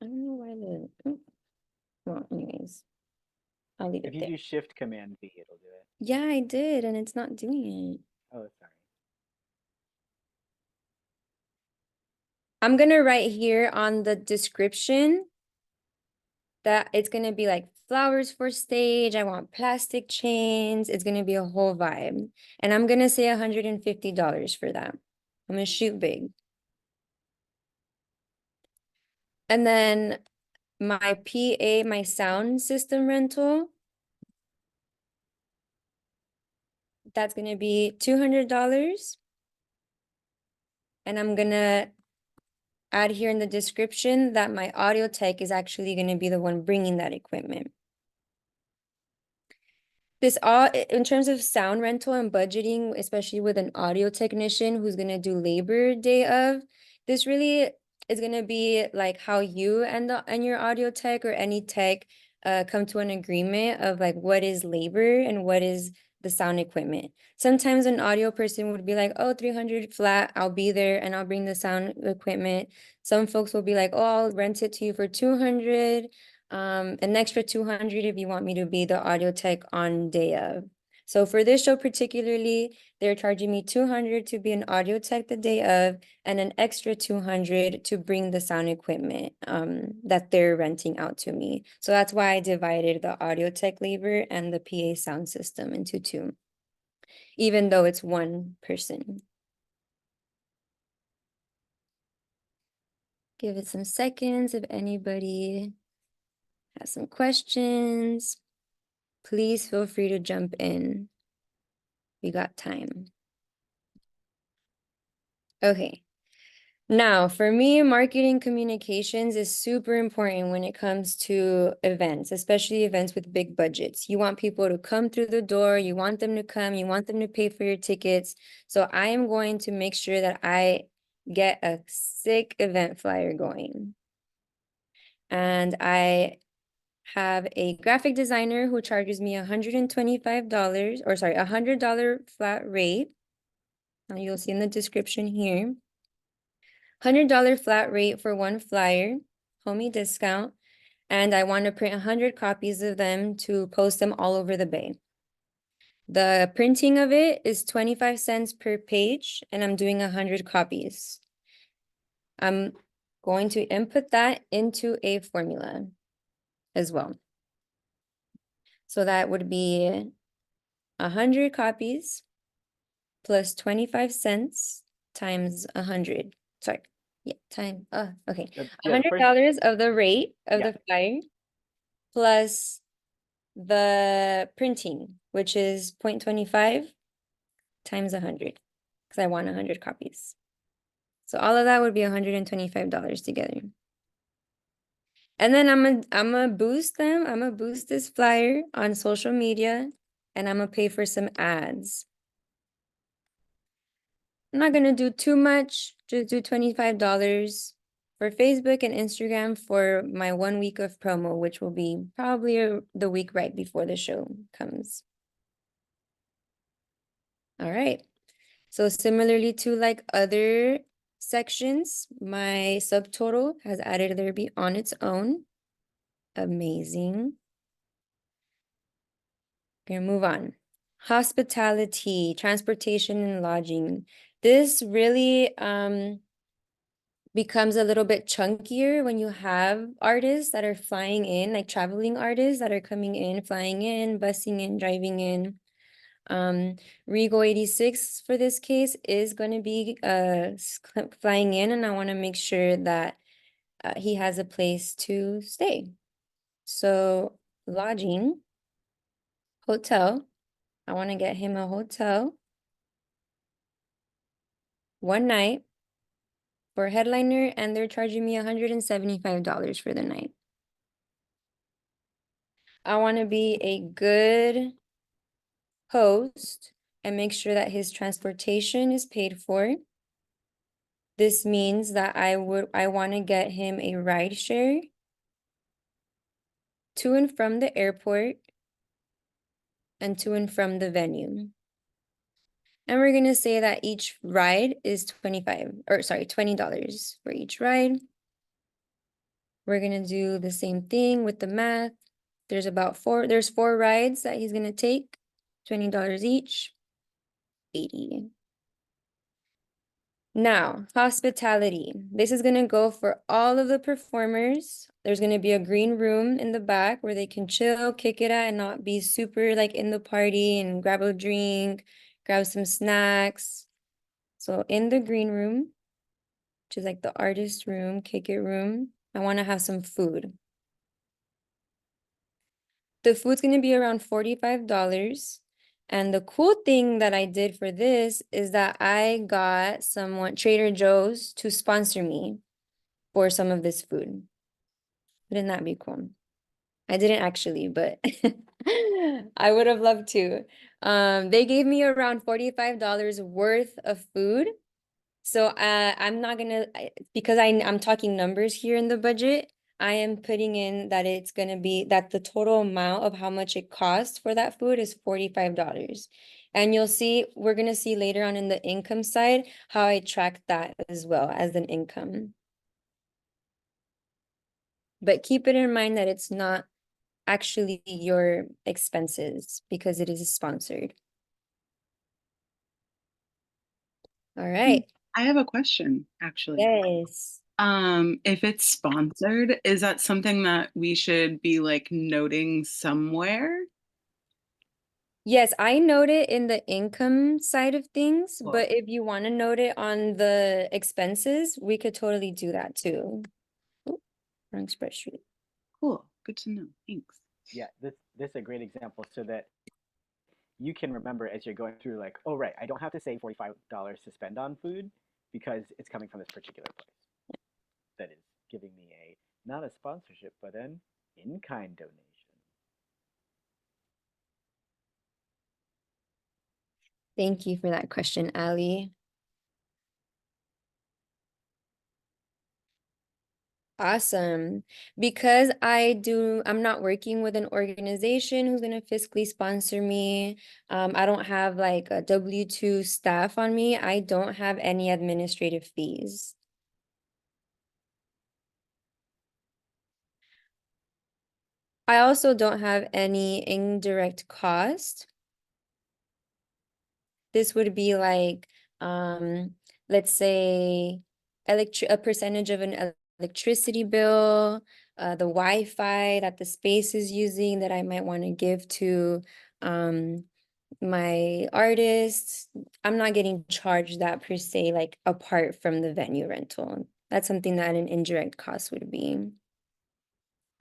I don't know why well, anyways, I'll leave If it you there. do Shift Command V, it'll do it. Yeah, I did, and it's not doing it. Oh, sorry. I'm gonna write here on the description that it's gonna be like flowers for stage. I want plastic chains. It's gonna be a whole vibe. And I'm gonna say $150 for that. I'm gonna shoot big. And then my PA, my sound system rental, that's gonna be $200. And I'm gonna add here in the description that my audio tech is actually gonna be the one bringing that equipment. This all in terms of sound rental and budgeting, especially with an audio technician who's gonna do labor day of, this really is gonna be like how you and your audio tech or any tech come to an agreement of like what is labor and what is the sound equipment. Sometimes an audio person would be like, oh, 300 flat, I'll be there and I'll bring the sound equipment. Some folks will be like, oh, I'll rent it to you for 200. An extra 200 if you want me to be the audio tech on day of. So for this show particularly, they're charging me 200 to be an audio tech the day of, and an extra 200 to bring the sound equipment that they're renting out to me. So that's why I divided the audio tech labor and the PA sound system into two, even though it's one person. Give it some seconds if anybody has some questions. Please feel free to jump in. We got time. Okay. Now, for me, marketing communications is super important when it comes to events, especially events with big budgets. You want people to come through the door, you want them to come, you want them to pay for your tickets. So I am going to make sure that I get a sick event flyer going. And I have a graphic designer who charges me $125, or sorry, $100 flat rate. Now you'll see in the description here. $100 flat rate for one flyer, homie discount, and I want to print 100 copies of them to post them all over the bay. The printing of it is 25 cents per page, and I'm doing 100 copies. I'm going to input that into a formula as well. So that would be 100 copies plus 25 cents times 100. Sorry. Yeah, okay. Yeah, the first, $100 of the rate of yeah, the flyer plus the printing, which is 0.25 times 100, because I want 100 copies. So all of that would be $125 together. And then I'm gonna boost them. I'm gonna boost this flyer on social media, and I'm gonna pay for some ads. I'm not gonna do too much, just do $25 for Facebook and Instagram for my 1 week of promo, which will be probably the week right before the show comes. All right. So similarly to like other sections, my subtotal has added there be on its own. Amazing. Gonna move on. Hospitality, transportation, and lodging. This really becomes a little bit chunkier when you have artists that are flying in, like traveling artists that are coming in, flying in, busing in, driving in. Regal 86 for this case is going to be flying in, and I want to make sure that he has a place to stay. So lodging, hotel, I want to get him a hotel 1 night for a headliner, and they're charging me $175 for the night. I want to be a good host and make sure that his transportation is paid for. This means that I want to get him a ride share to and from the airport and to and from the venue. And we're going to say that each ride is $20 for each ride. We're going to do the same thing with the math. There's 4 rides that he's going to take, $20 each, 80. Now, hospitality. This is going to go for all of the performers. There's going to be a green room in the back where they can chill, kick it at, and not be super like in the party and grab a drink, grab some snacks. So in the green room, which is like the artist room, kick it room, I want to have some food. The food's going to be around $45. And the cool thing that I did for this is that I got someone, Trader Joe's, to sponsor me for some of this food. Wouldn't that be cool? I didn't actually, but I would have loved to. They gave me around $45 worth of food. So I'm not gonna, because I'm talking numbers here in the budget, I am putting in that it's gonna be that the total amount of how much it costs for that food is $45. And you'll see, we're gonna see later on in the income side how I track that as well as an income. But keep it in mind that it's not actually your expenses because it is sponsored. All right. I have a question, actually. Yes. If it's sponsored, is that something that we should be like noting somewhere? Yes, I note it in the income side of things, Cool. but if you want to note it on the expenses, we could totally do that too. Oop, wrong spreadsheet. Cool. Good to know. Thanks. yeah, this is a great example so that you can remember as you're going through, like, oh right, I don't have to save $45 to spend on food because it's coming from this particular place that is giving me a not a sponsorship but an in-kind donation. Thank you for that question, Ali. Awesome. Because I'm not working with an organization who's going to fiscally sponsor me. I don't have like a W-2 staff on me. I don't have any administrative fees. I also don't have any indirect cost. This would be like, let's say a percentage of an electricity bill, the Wi-Fi that the space is using that I might want to give to my artists. I'm not getting charged that per se, like apart from the venue rental. That's something that an indirect cost would be.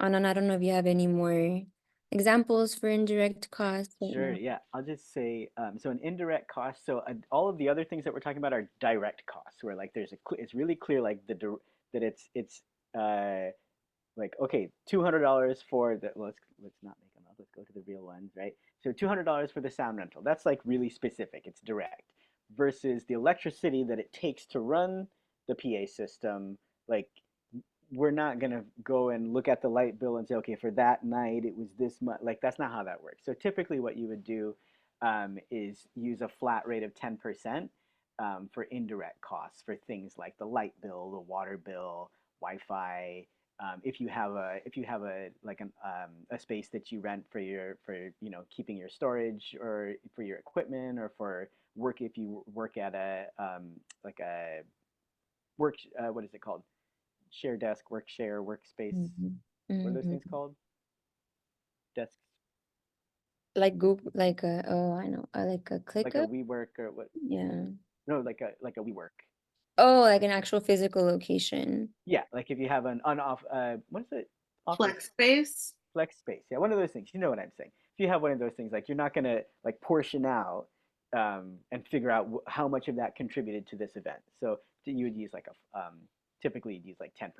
Anand, I don't know if you have any more examples for indirect costs right Sure, now. yeah. I'll just say, so an indirect cost. So all of the other things that we're talking about are direct costs, where like it's really clear, like that it's uh like okay, $200 for the let's not make them up. Let's go to the real ones, right? So $200 for the sound rental. That's like really specific. It's direct. Versus the electricity that it takes to run the PA system, like we're not going to go and look at the light bill and say, okay, for that night it was this much. Like that's not how that works. So typically, what you would do is use a flat rate of 10% for indirect costs for things like the light bill, the water bill, Wi-Fi. If you have a like a space that you rent for keeping your storage or for your equipment or for work if you work at a like a work what is it called, share desk, work share, workspace. Mhm. What are those things Mhm. called? Desks, Like Google, like oh, I know, like a like a ClickUp? WeWork or what? Yeah. No, like a WeWork. Oh, like an actual physical location. Yeah, like if you have an unoff, what is it? Office Flex space. flex space. Yeah, one of those things. You know what I'm saying? If you have one of those things, like you're not gonna like portion out and figure out how much of that contributed to this event. So you would use like a typically you'd use like 10%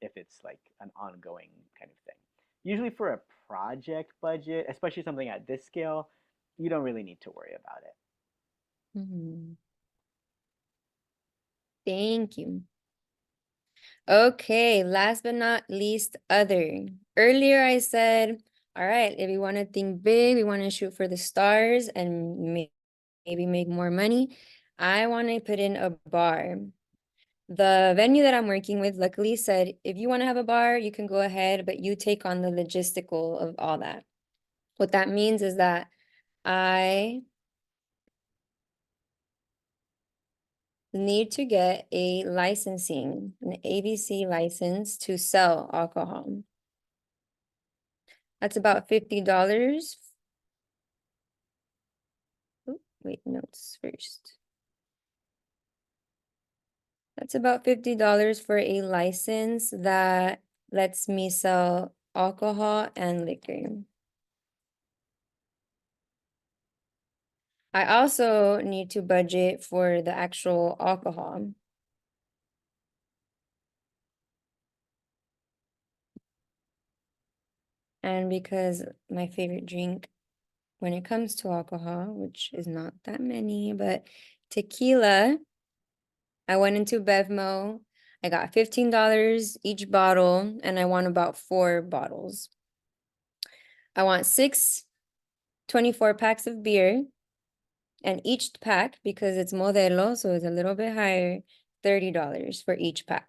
if it's like an ongoing kind of thing. Usually for a project budget, especially something at this scale, you don't really need to worry about it. Mhm. Thank you. Okay, last but not least, other. Earlier I said, all right, if we want to think big, we want to shoot for the stars and maybe make more money. I want to put in a bar. The venue that I'm working with luckily said, if you want to have a bar, you can go ahead, but you take on the logistical of all that. What that means is that I need to get a licensing, an ABC license to sell alcohol. That's about $50. Oop, wait, notes first. That's about $50 for a license that lets me sell alcohol and liquor. I also need to budget for the actual alcohol. And because my favorite drink when it comes to alcohol, which is not that many, but tequila, I went into Bevmo. I got $15 each bottle, and I want about 4 bottles. I want 6 24 packs of beer, and each pack, because it's Modelo, so it's a little bit higher, $30 for each pack.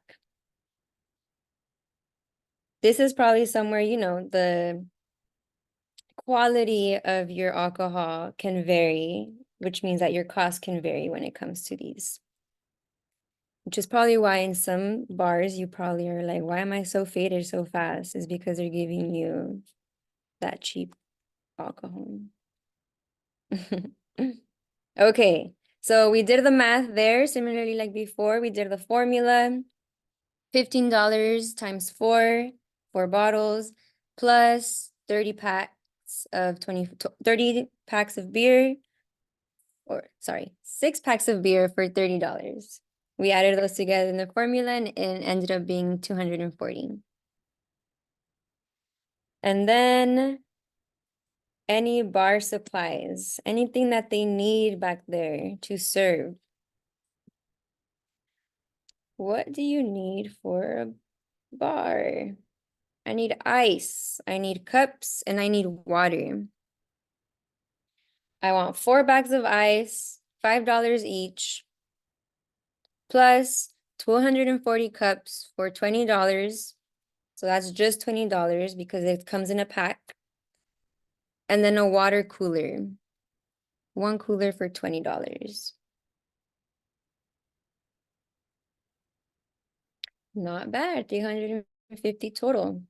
This is probably somewhere, the quality of your alcohol can vary, which means that your cost can vary when it comes to these. Which is probably why in some bars you probably are like, why am I so faded so fast? Is because they're giving you that cheap alcohol. Okay, so we did the math there. Similarly, like before, we did the formula. $15 times 4 bottles, plus 30 packs of 30 packs of beer, or sorry, 6 packs of beer for $30, We added those together in the formula and it ended up being 240. And then any bar supplies, anything that they need back there to serve. What do you need for a bar? I need ice, I need cups, and I need water. I want 4 bags of ice, $5 each, plus 240 cups for $20. So that's just $20 because it comes in a pack. And then a water cooler. 1 cooler for $20. Not bad, 350 total.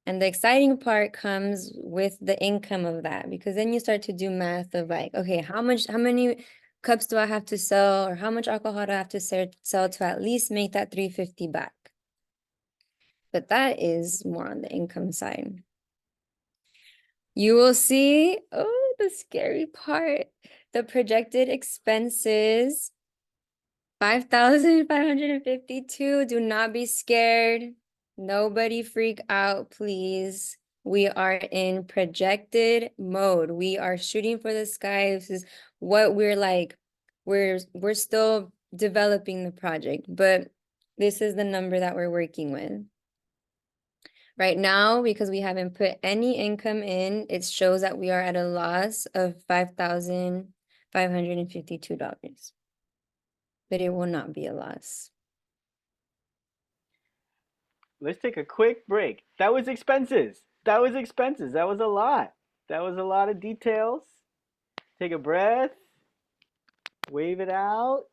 And the exciting part comes with the income of that, because then you start to do math of like, okay, how many cups do I have to sell, or how much alcohol do I have to sell to at least make that 350 back? But that is more on the income side. You will see, oh, the scary part, the projected expenses, 5,552. Do not be scared. Nobody freak out, please. We are in projected mode. We are shooting for the sky. This is what we're like. We're still developing the project, but this is the number that we're working with. Right now, because we haven't put any income in, it shows that we are at a loss of $5,552. But it will not be a loss. Let's take a quick break. That was expenses. That was expenses. That was a lot. That was a lot of details. Take a breath. Wave it out.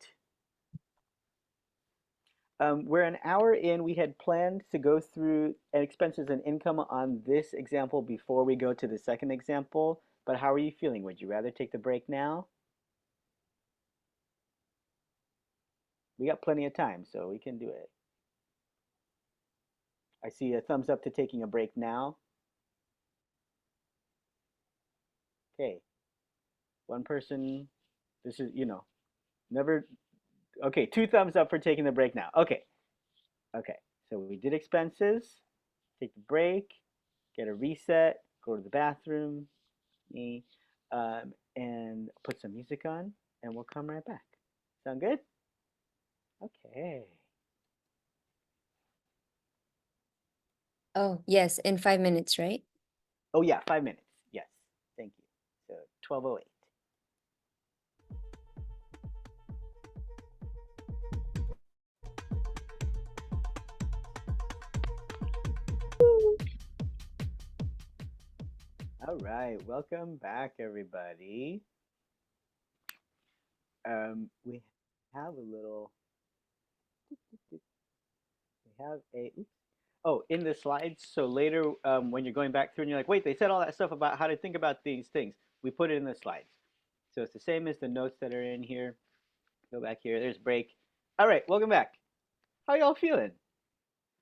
We're an hour in. We had planned to go through expenses and income on this example before we go to the second example. But how are you feeling? Would you rather take the break now? We got plenty of time, so we can do it. I see a thumbs up to taking a break now. Okay. One person, this is, never, okay, 2 thumbs up for taking the break now. Okay. Okay. So we did expenses, take the break, get a reset, go to the bathroom, me, and put some music on, and we'll come right back. Sound good? Okay. Oh, yes, in 5 minutes, right? Oh yeah, 5 minutes. Yes. Thank you. So 12:08. All right, welcome back, everybody. We have a little. We have a. Oops. Oh, in the slides. So later, when you're going back through and you're like, wait, they said all that stuff about how to think about these things. We put it in the slides. So it's the same as the notes that are in here. Go back here. There's break. All right, welcome back. How y'all feeling?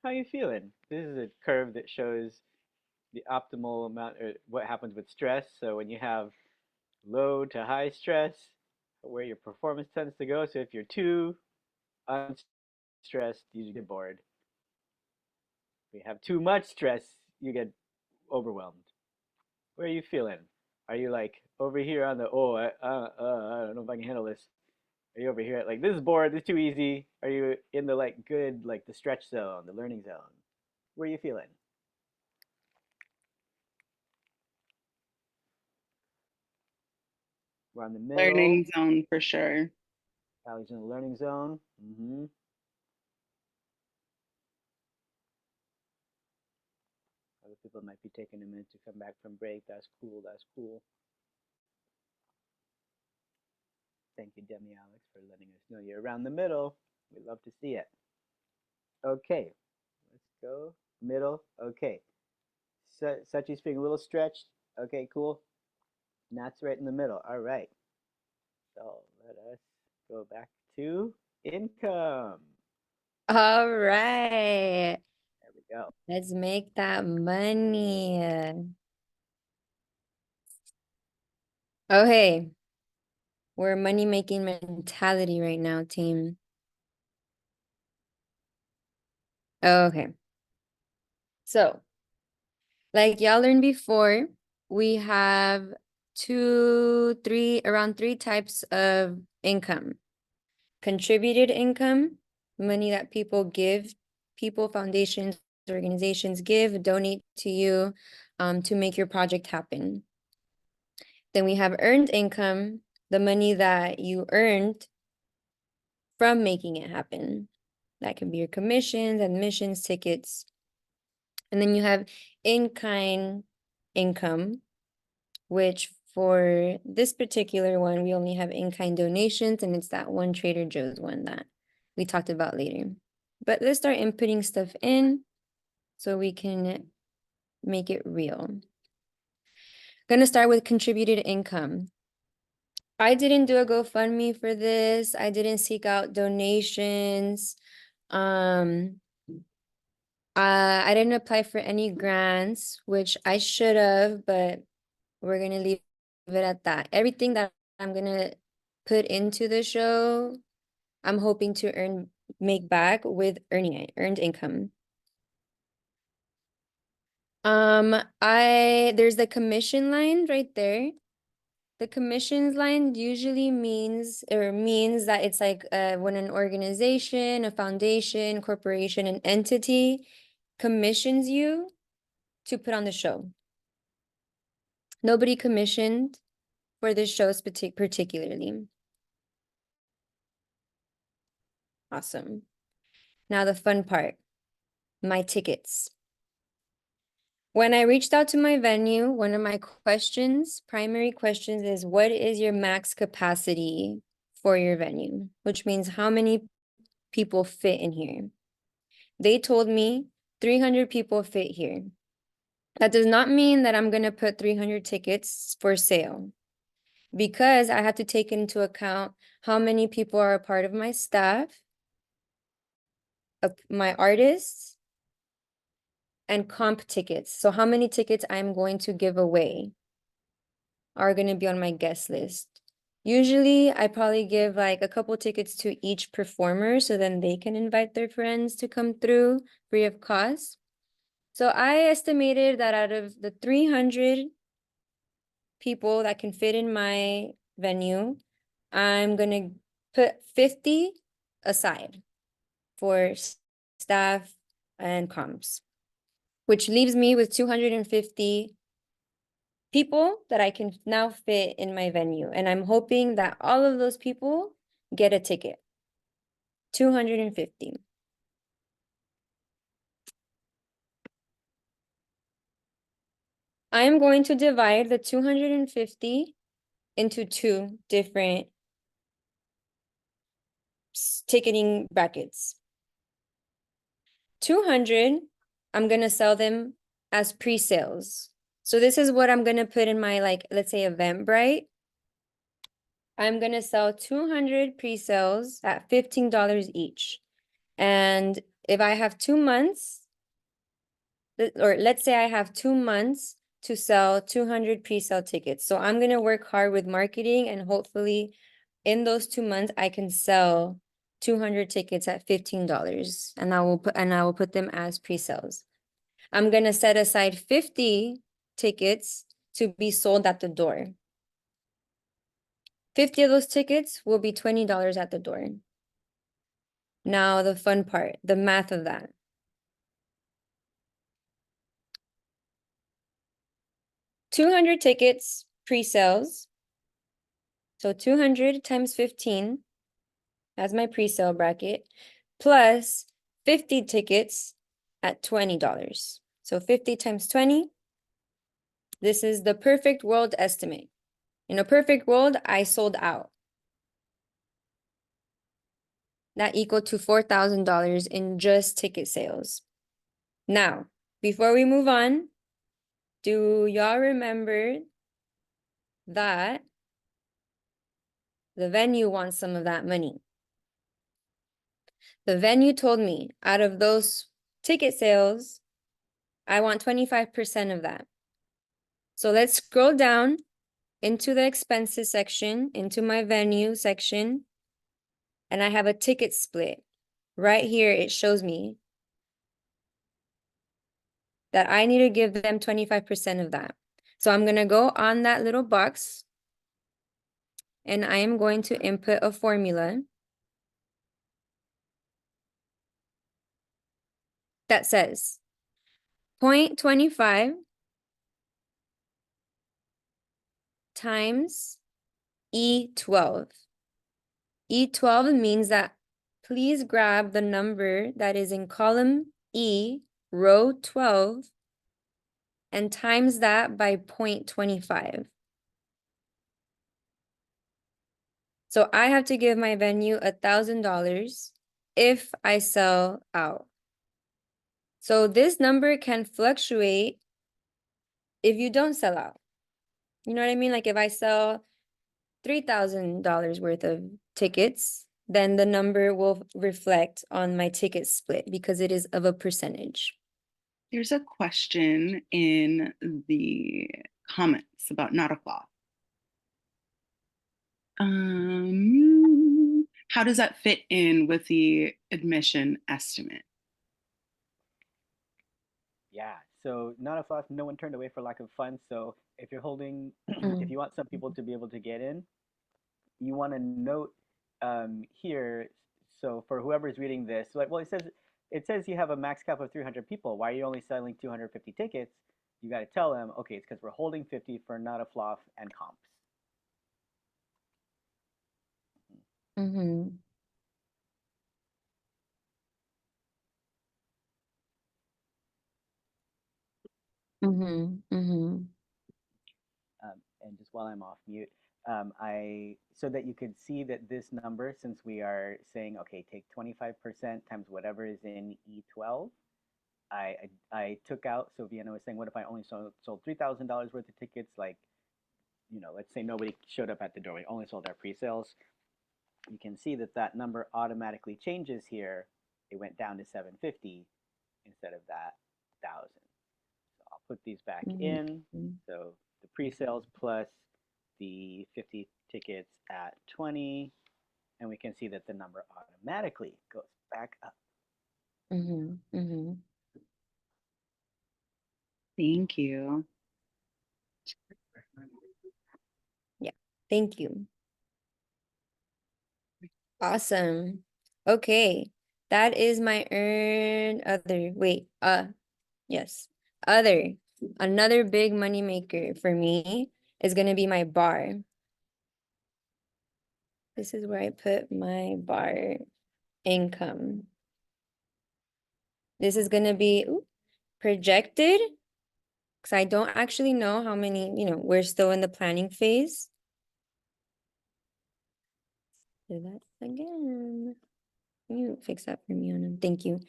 How you feeling? This is a curve that shows the optimal amount, or what happens with stress. So when you have low to high stress, where your performance tends to go. So if you're too unstressed, you get bored. If you have too much stress, you get overwhelmed. Where are you feeling? Are you like over here on the I don't know if I can handle this? Are you over here at like this is bored, this is too easy? Are you in the like good like the stretch zone, the learning zone? Where are you feeling? We're on the middle. Learning zone for sure. Allie's in the learning zone. Other people might be taking a minute to come back from break. That's cool. That's cool. Thank you, Demi Alex, for letting us know you're around the middle. We'd love to see it. Okay, let's go. Middle. Okay. Sachi's feeling a little stretched. Okay, cool. Nat's right in the middle. All right. So let us go back to income. All right. There we go. Let's make that money. Okay. We're money making mentality right now, team. Okay. So, like y'all learned before, we have around three types of income. Contributed income, money that people, foundations, organizations donate to you to make your project happen. Then we have earned income, the money that you earned from making it happen. That can be your commissions, admissions, tickets. And then you have in-kind income, which for this particular one, we only have in-kind donations, and it's that one Trader Joe's one that we talked about later. But let's start inputting stuff in so we can make it real. Gonna start with contributed income. I didn't do a GoFundMe for this. I didn't seek out donations. I didn't apply for any grants, which I should have, but we're gonna leave it at that. Everything that I'm gonna put into the show, I'm hoping to make back with earned income. There's the commission line right there. The commissions line usually means that it's like when an organization, a foundation, corporation, an entity commissions you to put on the show. Nobody commissioned for this show particularly. Awesome. Now the fun part, my tickets. When I reached out to my venue, one of my primary questions is, what is your max capacity for your venue? Which means how many people fit in here. They told me 300 people fit here. That does not mean that I'm gonna put 300 tickets for sale, because I have to take into account how many people are a part of my staff, of my artists, and comp tickets. So how many tickets I'm going to give away are going to be on my guest list. Usually I probably give like a couple tickets to each performer so then they can invite their friends to come through free of cost. So I estimated that out of the 300 people that can fit in my venue, I'm going to put 50 aside for staff and comps, which leaves me with 250 people that I can now fit in my venue. And I'm hoping that all of those people get a ticket. 250. I am going to divide the 250 into two different ticketing brackets. 200, I'm going to sell them as pre-sales. So this is what I'm going to put in my, like, let's say Eventbrite. I'm going to sell 200 pre-sales at $15 each. And if I have 2 months, or let's say I have 2 months to sell 200 pre-sale tickets. So I'm going to work hard with marketing, and hopefully in those 2 months I can sell 200 tickets at $15, and I will put them as pre-sales. I'm going to set aside 50 tickets to be sold at the door. 50 of those tickets will be $20 at the door. Now the fun part, the math of that. 200 tickets pre-sales. So 200 times 15 as my pre-sale bracket, plus 50 tickets at $20. So 50 times 20. This is the perfect world estimate. In a perfect world, I sold out. That equal to $4,000 in just ticket sales. Now, before we move on, do y'all remember that the venue wants some of that money? The venue told me out of those ticket sales, I want 25% of that. So let's scroll down into the expenses section, into my venue section, and I have a ticket split. Right here, it shows me that I need to give them 25% of that. So I'm going to go on that little box and I am going to input a formula that says 0.25 times E12. E12 means that please grab the number that is in column E, row 12, and times that by 0.25. So I have to give my venue $1,000 if I sell out. So this number can fluctuate if you don't sell out. You know what I mean? Like if I sell $3,000 worth of tickets, then the number will reflect on my ticket split because it is of a percentage. There's a question in the comments about not a flaw. How does that fit in with the admission estimate? Yeah, so not a fluff, no one turned away for lack of funds. So if you're holding, if Mm. you want some people to be able to get in, you want to note here. So for whoever's reading this, like, well, it says you have a max cap of 300 people. Why are you only selling 250 tickets? You got to tell them, okay, it's because we're holding 50 for not a fluff and comps. Mm-hmm. Mm-hmm. Mm-hmm. And just while I'm off mute, I so that you could see that this number, since we are saying, okay, take 25% times whatever is in E12, I took out. So Vienna was saying, what if I only sold $3,000 worth of tickets? Like, let's say nobody showed up at the door. We only sold our pre-sales. You can see that that number automatically changes here. It went down to 750 instead of that 1,000. So I'll put these back in. Mm-hmm. So the pre-sales plus the 50 tickets at 20, and we can see that the number automatically goes back up. Mm-hmm. Mm-hmm. Thank you. Yeah, thank you. Awesome. Okay, that is my earned other. Wait, yes, other. Another big money maker for me is gonna be my bar. This is where I put my bar income. This is gonna be projected because I don't actually know how many, we're still in the planning phase. Do that again. You fix that for me, Anna. Thank you.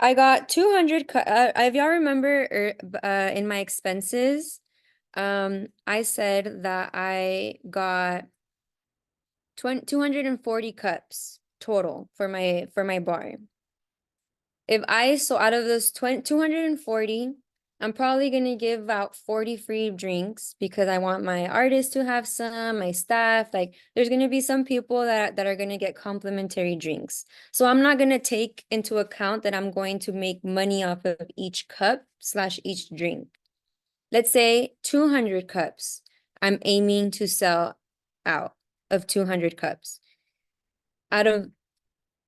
I got 200 if y'all remember in my expenses, I said that I got 240 cups total for my bar. If I so out of those 240, I'm probably gonna give out 40 free drinks because I want my artists to have some, my staff. Like there's gonna be some people that are gonna get complimentary drinks. So I'm not gonna take into account that I'm going to make money off of each cup / each drink. Let's say 200 cups. I'm aiming to sell out of 200 cups. Out of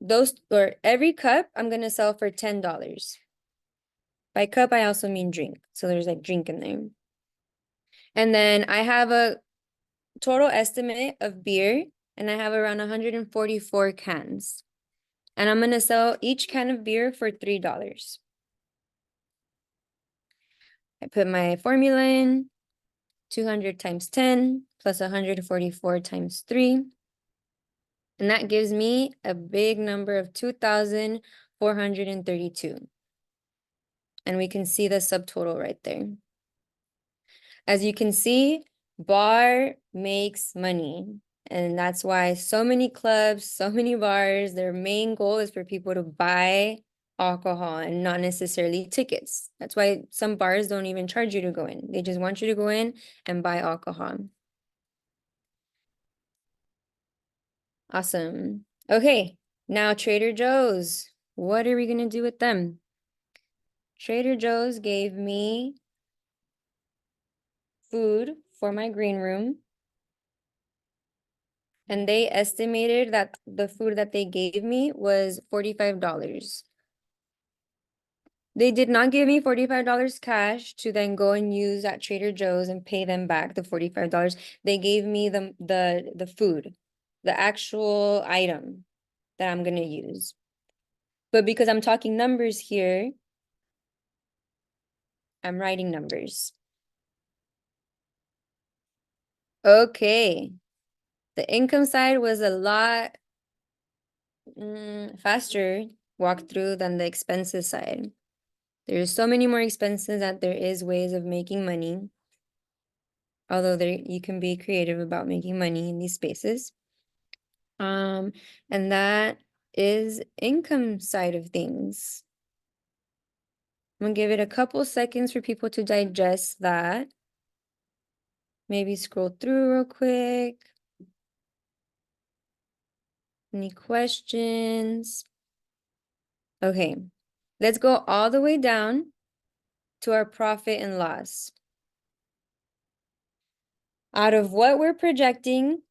those, or every cup, I'm gonna sell for $10. By cup, I also mean drink. So there's like drink in there. And then I have a total estimate of beer, and I have around 144 cans. And I'm gonna sell each can of beer for $3. I put my formula in, 200 times 10 plus 144 times 3. And that gives me a big number of 2,432. And we can see the subtotal right there. As you can see, bar makes money. And that's why so many clubs, so many bars, their main goal is for people to buy alcohol and not necessarily tickets. That's why some bars don't even charge you to go in. They just want you to go in and buy alcohol. Awesome. Okay, Now, Trader Joe's, what are we gonna do with them? Trader Joe's gave me food for my green room. And they estimated that the food that they gave me was $45. They did not give me $45 cash to then go and use at Trader Joe's and pay them back the $45. They gave me the food, the actual item that I'm gonna use. But because I'm talking numbers here, I'm writing numbers. Okay. The income side was a lot faster walkthrough than the expenses side. There's so many more expenses that there is ways of making money. Although you can be creative about making money in these spaces. And that is income side of things. I'm gonna give it a couple seconds for people to digest that. Maybe scroll through real quick. Any questions? Okay, let's go all the way down to our profit and loss. Out of what we're projecting,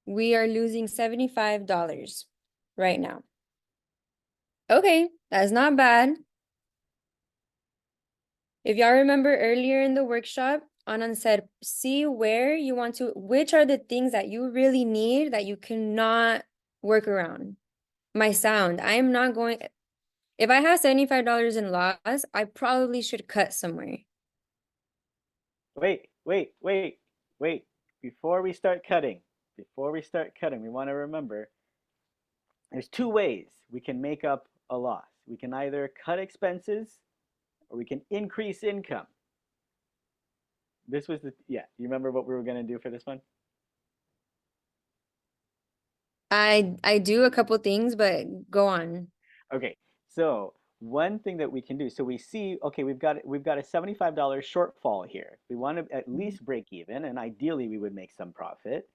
we are losing $75 right now. Okay, that's not bad. If y'all remember earlier in the workshop, Anand said, see where you want to, which are the things that you really need that you cannot work around. My sound, I am not going, if I have $75 in loss, I probably should cut somewhere. Wait. Before we start cutting, we want to remember there's two ways we can make up a loss. We can either cut expenses or we can increase income. This was yeah, you remember what we were going to do for this one? I do a couple things, but go on. Okay, so one thing that we can do, so we see, okay, we've got a $75 shortfall here. We want to at least break even, and ideally we would make some profit.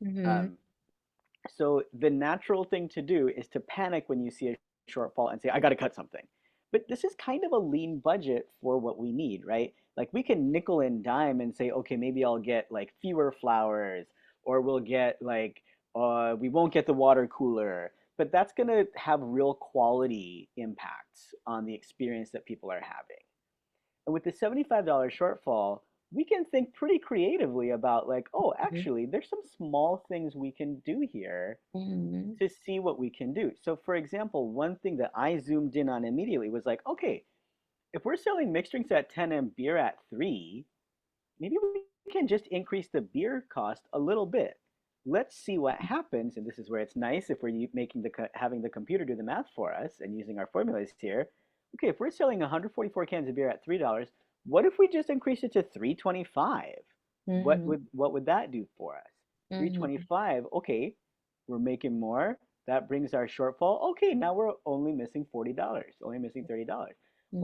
Mm-hmm. Um, so the natural thing to do is to panic when you see a shortfall and say, I got to cut something. But this is kind of a lean budget for what we need, right? Like we can nickel and dime and say, okay, maybe I'll get like fewer flowers, or we'll get like, we won't get the water cooler. But that's going to have real quality impacts on the experience that people are having. And with the $75 shortfall, we can think pretty creatively about like, oh, actually, there's some small things we can do here Mm-hmm. to see what we can do. So for example, one thing that I zoomed in on immediately was like, okay, if we're selling mixed drinks at 10 and beer at 3, maybe we can just increase the beer cost a little bit. Let's see what happens. And this is where it's nice if we're making having the computer do the math for us and using our formulas here. Okay, if we're selling 144 cans of beer at $3, what if we just increase it to 325? Mm-hmm. What would that do for us? Mm-hmm. 325. Okay, we're making more. That brings our shortfall. Okay, now we're only missing $40, only missing $30.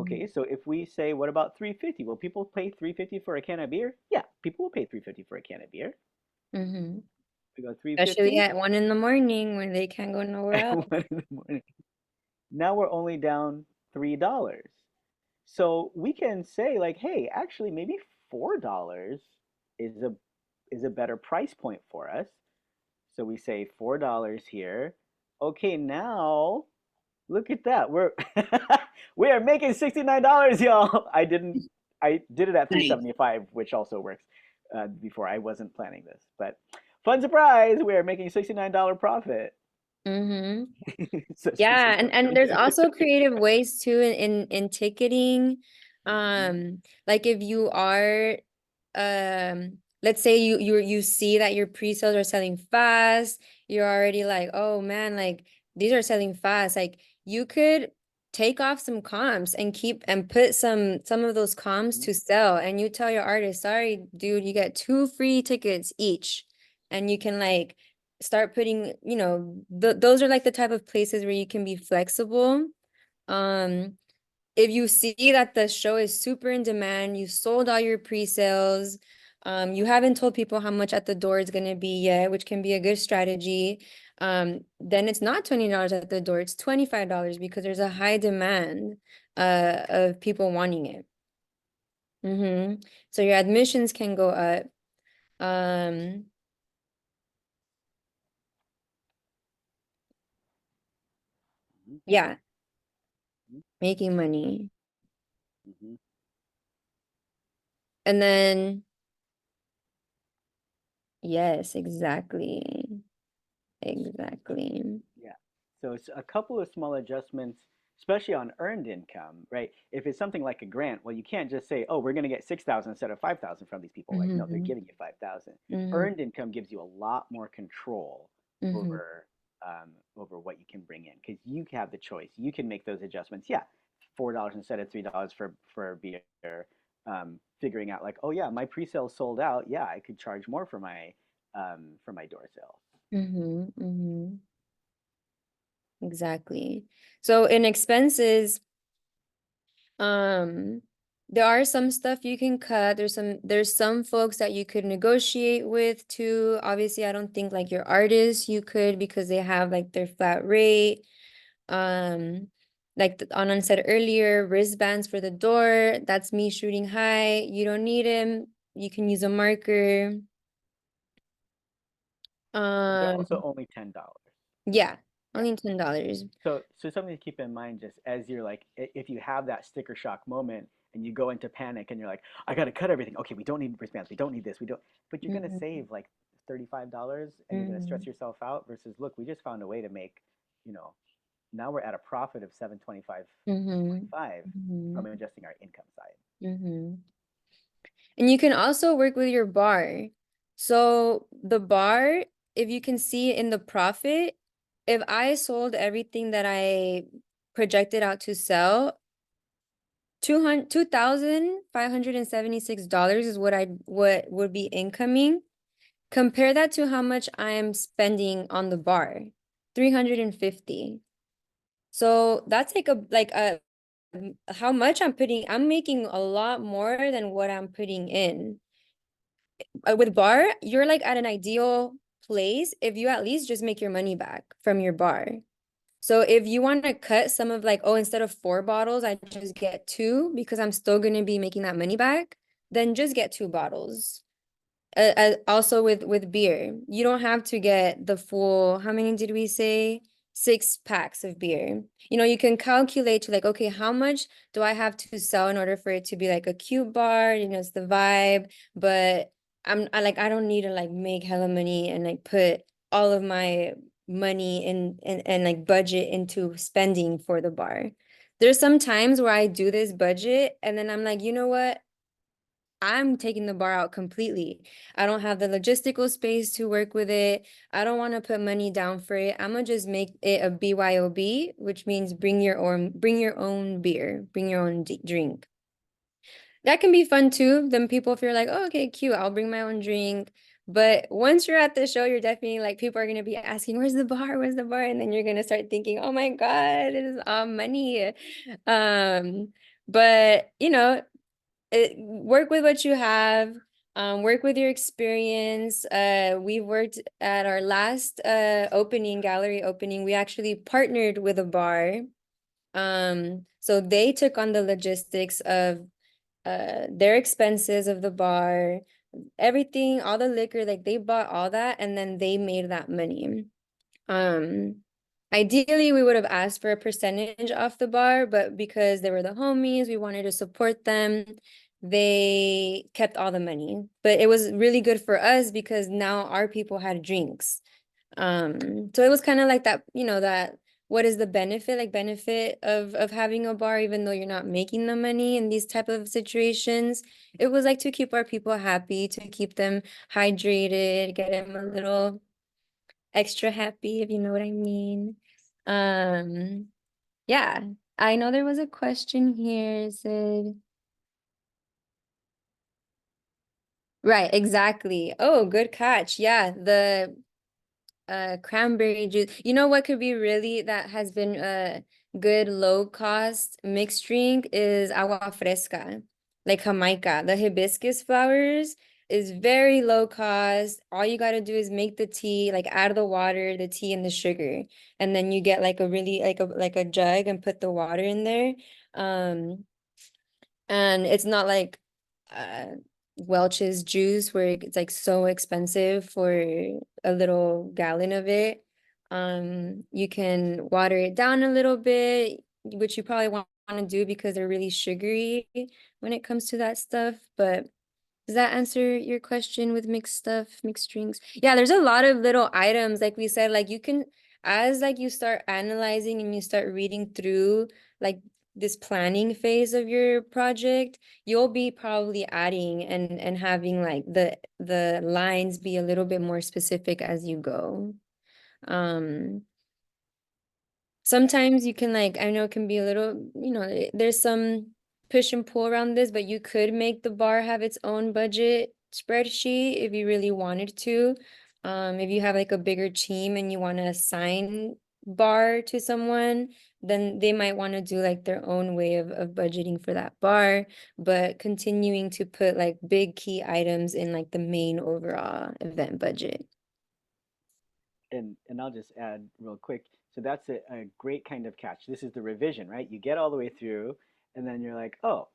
Okay, so if we say, what about 350? Will people pay 350 for a can of beer? Yeah, people will pay 350 for a can of beer. Mm-hmm. We go Especially 350 at 1 in the morning when they can't go nowhere at else. 1 in the morning. Now we're only down $3. So we can say like, hey, actually maybe $4 is a better price point for us. So we say $4 here. Okay, now look at that. We are making $69, y'all. I did it at Nice. 375, which also works before. I wasn't planning this, but fun surprise, we are making $69 profit. Mm-hmm. Such a Yeah, surprise. and there's also creative ways too in ticketing. Like if you are let's say you see that your pre-sales are selling fast, you're already like, oh man, like these are selling fast. Like you could take off some comps and keep and put some of those comps Mhm. to sell, and you tell your artist, sorry, dude, you get 2 free tickets each, and you can like start putting, those are like the type of places where you can be flexible. Um, if you see that the show is super in demand, you sold all your pre-sales, you haven't told people how much at the door is going to be yet, which can be a good strategy. then it's not $20 at the door, it's $25 because there's a high demand of people wanting it. So your admissions can go up. Um, yeah, making money. Mm-hmm. And then, yes, exactly. Exactly. Yeah. So it's a couple of small adjustments, especially on earned income, right? If it's something like a grant, well, you can't just say, "Oh, we're going to get 6,000 instead of 5,000 from these people." Like, no, they're Mm-hmm. giving you 5,000. Mm-hmm. Earned income gives you a lot more control Mm-hmm. over over what you can bring in because you have the choice. You can make those adjustments. Yeah, $4 instead of $3 for beer. Figuring out like, oh yeah, my pre-sale sold out. Yeah, I could charge more for my door sales. Mm-hmm. Mm-hmm. Exactly. So in expenses, um, there are some stuff you can cut. There's some folks that you could negotiate with too. Obviously, I don't think like your artists you could because they have like their flat rate. Um, like Anan said earlier, wristbands for the door. That's me shooting high. You don't need him. You can use a marker. They're also Um, only $10. yeah, Yeah. only $10. So something to keep in mind just as you're like if you have that sticker shock moment and you go into panic and you're like, I gotta cut everything. Okay, we don't need wristbands, we don't need this, we don't but you're gonna Mm-hmm. save like $35 and you're gonna Mm-hmm. stress yourself out versus look, we just found a way to make, you know, now we're at a profit of 725.25 Mm-hmm. from adjusting our income side. Mm-hmm. And you can also work with your bar. So the bar, if you can see in the profit, if I sold everything that I projected out to sell, $2,576 is what would be incoming. Compare that to how much I'm spending on the bar, 350. So that's like a how much I'm making a lot more than what I'm putting in. With bar, you're like at an ideal place if you at least just make your money back from your bar. So if you want to cut some of like, oh, instead of 4 bottles, I just get 2 because I'm still going to be making that money back, then just get 2 bottles. Also with beer, you don't have to get the full, how many did we say? 6 packs of beer. You can calculate to like, okay, how much do I have to sell in order for it to be like a cute bar? It's the vibe, but I don't need to like make hella money and like put all of my money and like budget into spending for the bar. There's some times where I do this budget and then I'm like, you know what? I'm taking the bar out completely. I don't have the logistical space to work with it. I don't want to put money down for it. I'm gonna just make it a BYOB, which means bring your own beer, bring your own drink. That can be fun too. Then people feel like, oh, okay, cute. I'll bring my own drink. But once you're at the show, you're definitely like, people are gonna be asking, where's the bar? Where's the bar? And then you're gonna start thinking, oh my God, it is all money. But work with what you have, work with your experience. We worked at our last gallery opening. We actually partnered with a bar. So they took on the logistics of their expenses of the bar, everything, all the liquor, like they bought all that and then they made that money. Um, Ideally, we would have asked for a percentage off the bar, but because they were the homies, we wanted to support them. They kept all the money, but it was really good for us because now our people had drinks. So it was kind of like that, that what is the benefit, like benefit of having a bar, even though you're not making the money in these type of situations. It was like to keep our people happy, to keep them hydrated, get them a little extra happy, if you know what I mean. Um, yeah, I know there was a question here. It said, right, exactly. Oh, good catch. Yeah, the cranberry juice. You know what could be really that has been a good low cost mixed drink is agua fresca, like Jamaica. The hibiscus flowers is very low cost. All you got to do is make the tea, like add the water, the tea, and the sugar, and then you get like a really like a jug and put the water in there. Um, and it's not like uh Welch's juice where it's like so expensive for a little gallon of it. You can water it down a little bit, which you probably want to do because they're really sugary when it comes to that stuff. But does that answer your question with mixed stuff, mixed drinks? Yeah, there's a lot of little items, like we said, like you can, as like you start analyzing and you start reading through like this planning phase of your project, you'll be probably adding and having like the lines be a little bit more specific as you go. Um, Sometimes you can like, I know it can be a little, there's some push and pull around this, but you could make the bar have its own budget spreadsheet if you really wanted to. If you have like a bigger team and you want to assign bar to someone, then they might want to do like their own way of budgeting for that bar, but continuing to put like big key items in like the main overall event budget. And I'll just add real quick. So that's a great kind of catch. This is the revision, right? You get all the way through, and then you're like, oh,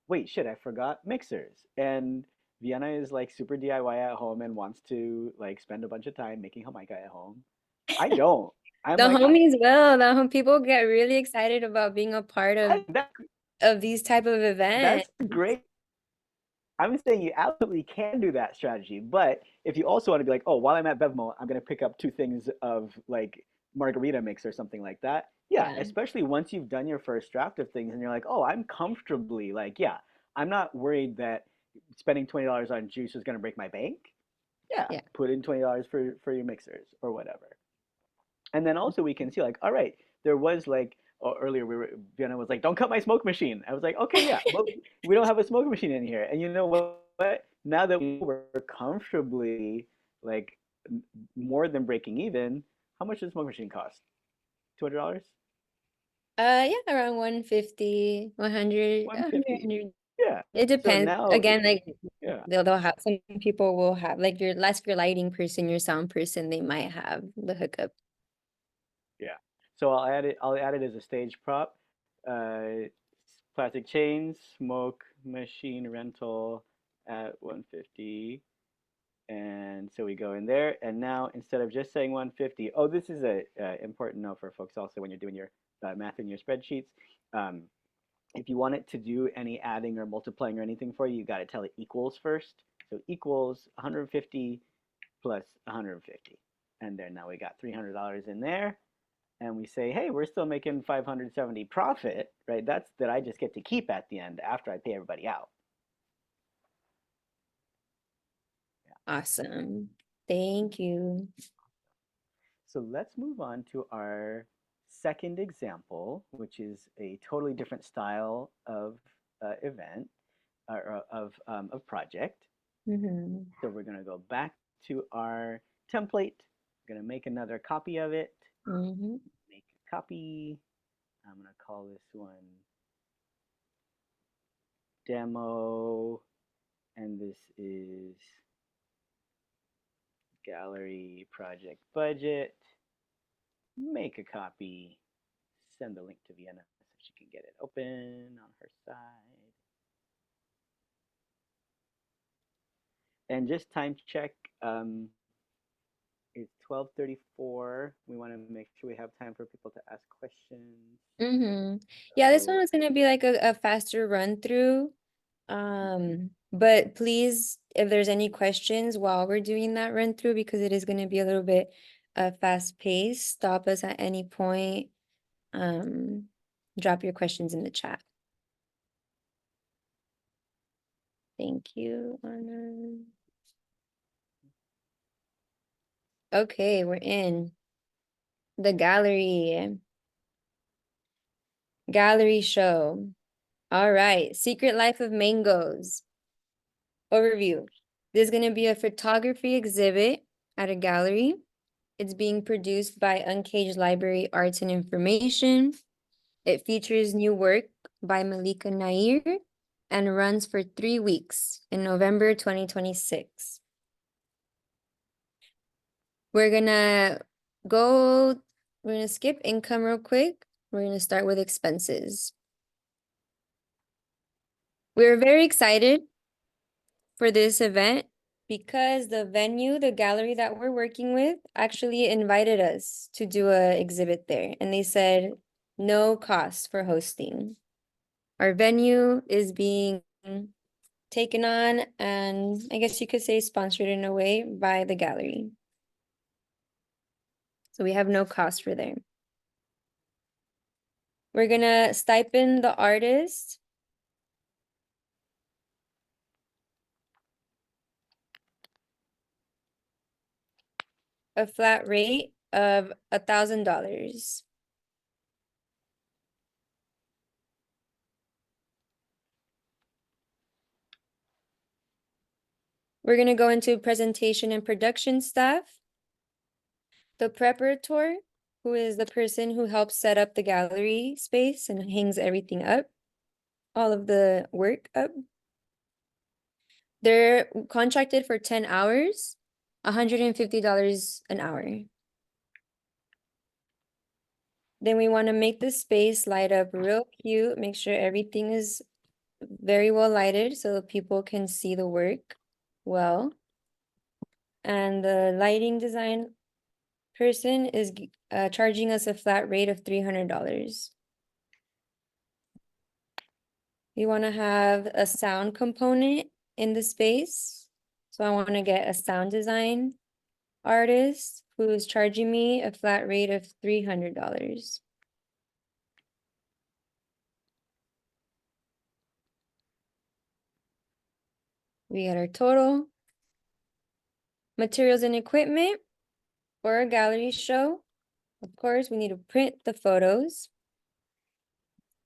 wait, shit, I forgot mixers. And Vienna is like super DIY at home and wants to like spend a bunch of time making harmonica at home. I don't. I'm The like, homies will. The home people get really excited about being a part of these type of events. that's great. I'm saying you absolutely can do that strategy, but if you also want to be like, oh, while I'm at Bevmo, I'm gonna pick up two things of like margarita mix or something like that. Yeah, Yeah. especially once you've done your first draft of things and you're like, oh, I'm comfortably like, yeah, I'm not worried that spending $20 on juice is gonna break my bank. Yeah, Yeah. put in $20 for your mixers or whatever. And then also we can see like, all right, there was like earlier Vienna was like, don't cut my smoke machine. I was like, okay, yeah, well, we don't have a smoke machine in here. And you know what? Now that we're comfortably like more than breaking even, how much does a smoke machine cost? $200? Yeah, around 150, 100, 150. 100. Yeah. It So depends. now, Again, like yeah, they'll have some people will have like your lighting person, your sound person, they might have the hookup. yeah. So I'll add it as a stage prop. Uh, Plastic chains, smoke machine rental at 150. And so we go in there, and now instead of just saying 150, oh, this is a important note for folks also when you're doing your math in your spreadsheets. Um, if you want it to do any adding or multiplying or anything for you, you got to tell it equals first. So equals 150 plus 150. And there now we got $300 in there. And we say, hey, we're still making 570 profit, right? That's that I just get to keep at the end after I pay everybody out. Awesome. Thank you. So let's move on to our second example, which is a totally different style of event or of project. Mm-hmm. So we're going to go back to our template. We're going to make another copy of it. Mm-hmm. Make a copy. I'm going to call this one demo. And this is gallery project budget. Make a copy. Send the link to Vienna so she can get it open on her side. And just time check. It's 12:34. We want to make sure we have time for people to ask questions. Mm-hmm. Yeah, this one So was gonna be like a faster run through. But please, if there's any questions while we're doing that run through, because it is gonna be a little bit fast paced, stop us at any point. Um, Drop your questions in the chat. Thank you, Anna. Okay, we're in the gallery show. All right, Secret Life of Mangoes. Overview. There's going to be a photography exhibit at a gallery. It's being produced by Uncaged Library Arts and Information. It features new work by Malika Nair, and runs for 3 weeks in November 2026. We're gonna skip income real quick. We're gonna start with expenses. We're very excited for this event because the venue, the gallery that we're working with, actually invited us to do a exhibit there. And they said, no cost for hosting. Our venue is being taken on, and I guess you could say sponsored in a way by the gallery. So we have no cost for them. We're gonna stipend the artist a flat rate of $1,000. We're gonna go into presentation and production staff. The preparator, who is the person who helps set up the gallery space and hangs everything up, all of the work up. They're contracted for 10 hours, $150 an hour. Then we want to make the space light up real cute, make sure everything is very well lighted so people can see the work well. And the lighting design person is charging us a flat rate of $300. We want to have a sound component in the space. So I want to get a sound design artist who is charging me a flat rate of $300. We got our total. Materials and equipment for a gallery show. Of course, we need to print the photos.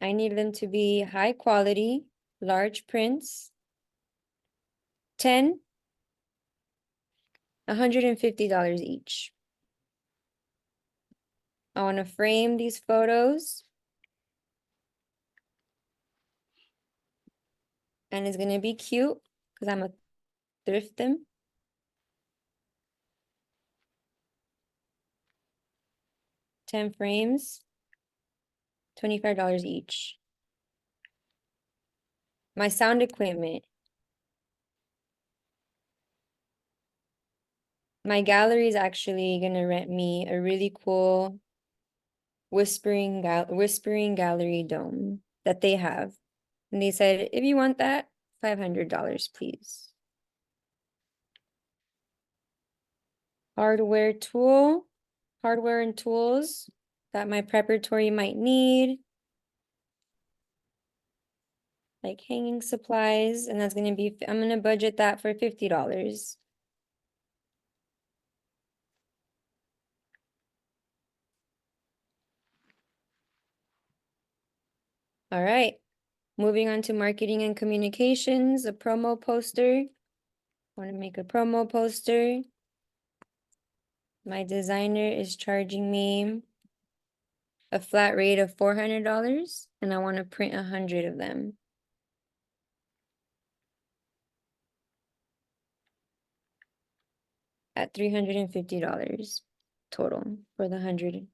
I need them to be high quality, large prints. 10, $150 each. I want to frame these photos. And it's gonna be cute because I'm gonna thrift them. Ten frames, $25 each. My sound equipment. My gallery is actually gonna rent me a really cool whispering gallery dome that they have. And they said, if you want that, $500, please. Hardware and tools that my preparatory might need. Like hanging supplies, and that's gonna be, I'm gonna budget that for $50. All right, moving on to marketing and communications, a promo poster. Want to make a promo poster. My designer is charging me a flat rate of $400, and I want to print 100 of them. At $350 total for the 100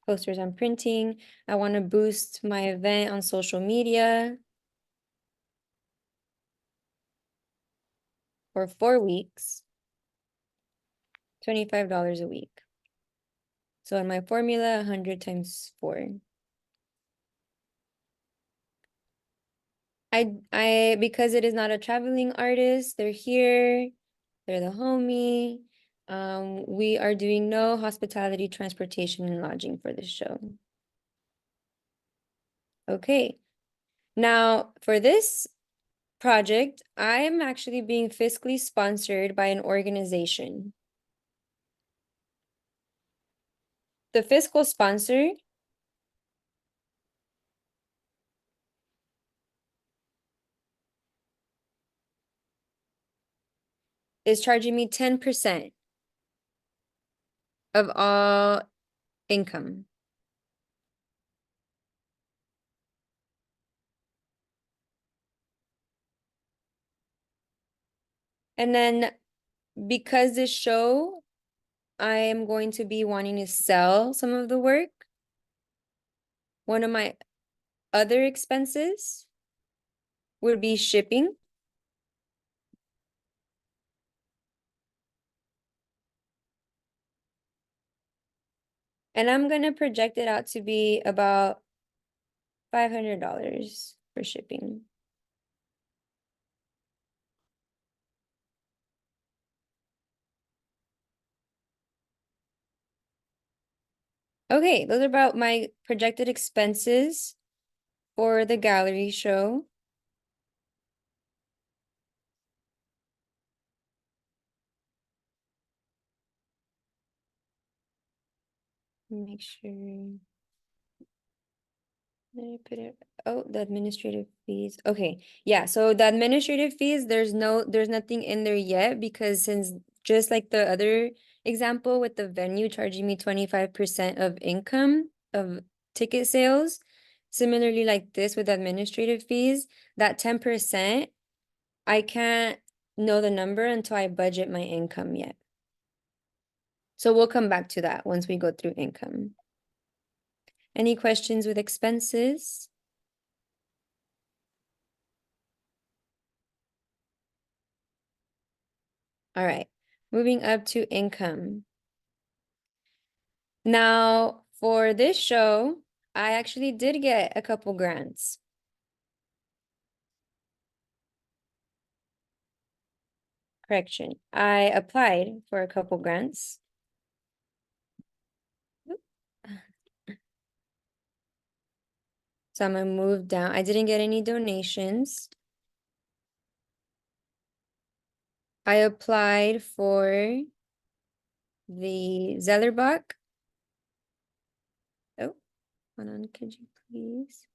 posters I'm printing. I want to boost my event on social media for 4 weeks, $25 a week. So in my formula, 100 times 4. Because it is not a traveling artist, they're here, they're the homie. We are doing no hospitality, transportation, and lodging for this show. Okay. Now, for this project, I am actually being fiscally sponsored by an organization. The fiscal sponsor is charging me 10% of all income. – And then because this show, I am going to be wanting to sell some of the work. One of my other expenses would be shipping. And I'm gonna project it out to be about $500 for shipping. Okay, those are about my projected expenses for the gallery show. Make sure. Did I put it? Oh, the administrative fees. Okay, yeah, so the administrative fees, there's nothing in there yet because since just like the other example with the venue charging me 25% of income of ticket sales, similarly like this with administrative fees, that 10%, I can't know the number until I budget my income yet. So we'll come back to that once we go through income. Any questions with expenses? All right, moving up to income. Now, for this show, I actually did get a couple grants. Correction, I applied for a couple grants. So I'm gonna move down. I didn't get any donations. I applied for the Zellerbach. Oh, hold on, could you please?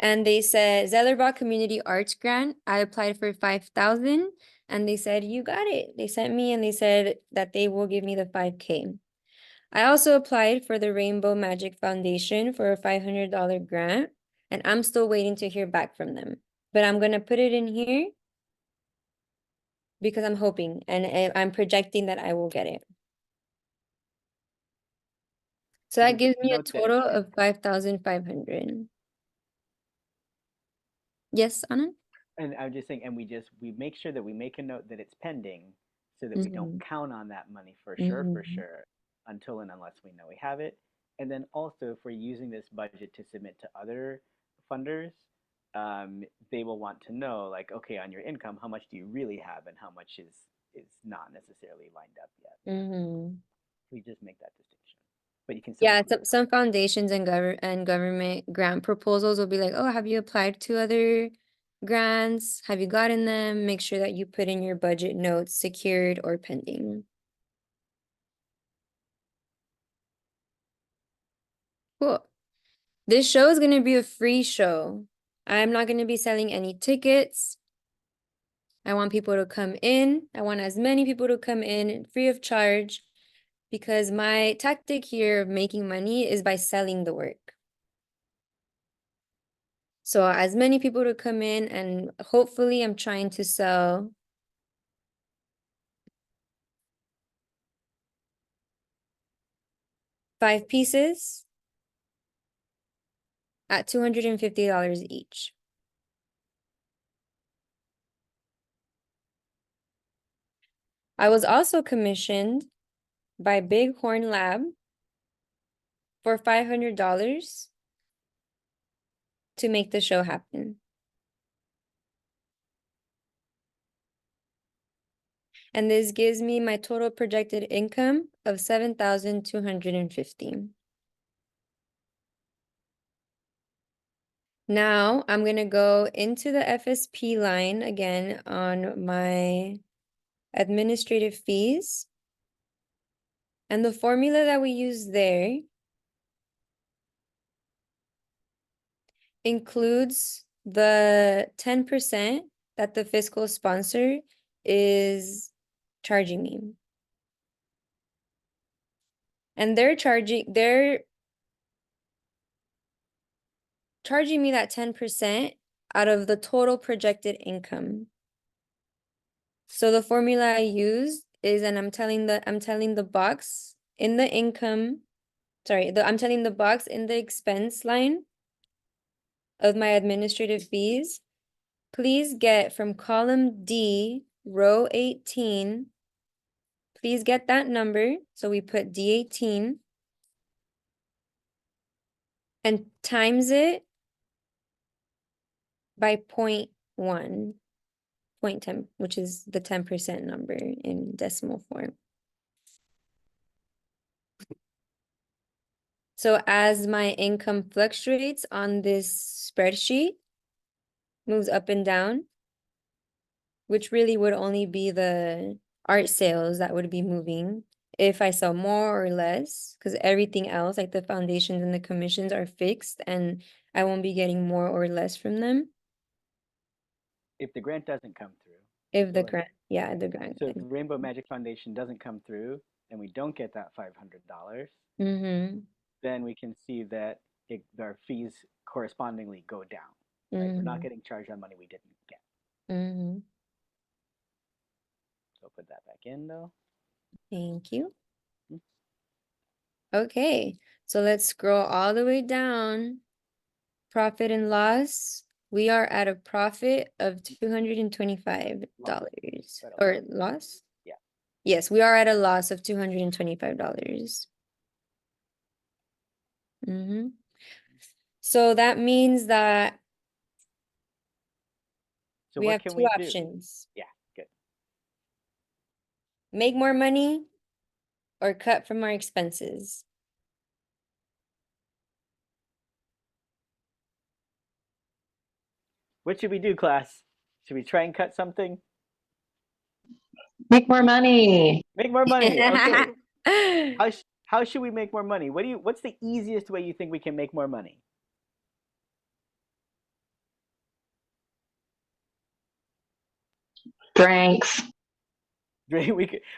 And they said Zellerbach Community Arts Grant. I applied for 5,000 and they said, you got it. They sent me and they said that they will give me the 5K. I also applied for the Rainbow Magic Foundation for a $500 grant, and I'm still waiting to hear back from them. But I'm gonna put it in here because I'm hoping and I'm projecting that I will get it. So that gives me a Note that it's total of 5,500. Yes, Anna? And I'm just saying, and we make sure that we make a note that it's pending, so that we don't Mm-hmm. count on that money for Mm-hmm. sure, until and unless we know we have it. And then also, if we're using this budget to submit to other funders, they will want to know, like, okay, on your income, how much do you really have, and how much is not necessarily lined up yet. Mm-hmm. We just make that distinction, but you can still Yeah, include it. some foundations and government grant proposals will be like, oh, have you applied to other grants? Have you gotten them? Make sure that you put in your budget notes, secured or pending. Cool. This show is gonna be a free show. I'm not gonna be selling any tickets. I want people to come in. I want as many people to come in free of charge because my tactic here of making money is by selling the work. So as many people to come in and hopefully I'm trying to sell 5 pieces at $250 each. I was also commissioned by Bighorn Lab for $500 to make the show happen. And this gives me my total projected income of $7,250. Now I'm gonna go into the FSP line again on my administrative fees. And the formula that we use there includes the 10% that the fiscal sponsor is charging me. And they're charging me that 10% out of the total projected income. So the formula I used is, and I'm telling the box in the income, I'm telling the box in the expense line of my administrative fees, please get from column D, row 18, please get that number. So we put D18 and times it by 0.1, 0.10, which is the 10% number in decimal form. So as my income fluctuates on this spreadsheet, moves up and down, which really would only be the art sales that would be moving if I sell more or less, because everything else, like the foundations and the commissions, are fixed and I won't be getting more or less from them. If the grant doesn't come through. If So the like, grant, yeah, the grant. so if the Rainbow Magic Foundation doesn't come through and we don't get that $500, Mm-hmm. then we can see that our fees correspondingly go down, right? We're not Mm-hmm. getting charged on money we didn't get. Mm-hmm. So put that back in though. Thank you. Hmm. Okay, so let's scroll all the way down. Profit and loss. We are at a profit of $225. Right, Or loss? Yeah. Yes, we are at a loss of $225. Mm-hmm. So that means that So we what have can two we do? options. Yeah, good. Make more money or cut from our expenses. What should we do, class? Should we try and cut something? Make more money. Make more money. Okay. How should we make more money? What's the easiest way you think we can make more money? Drinks.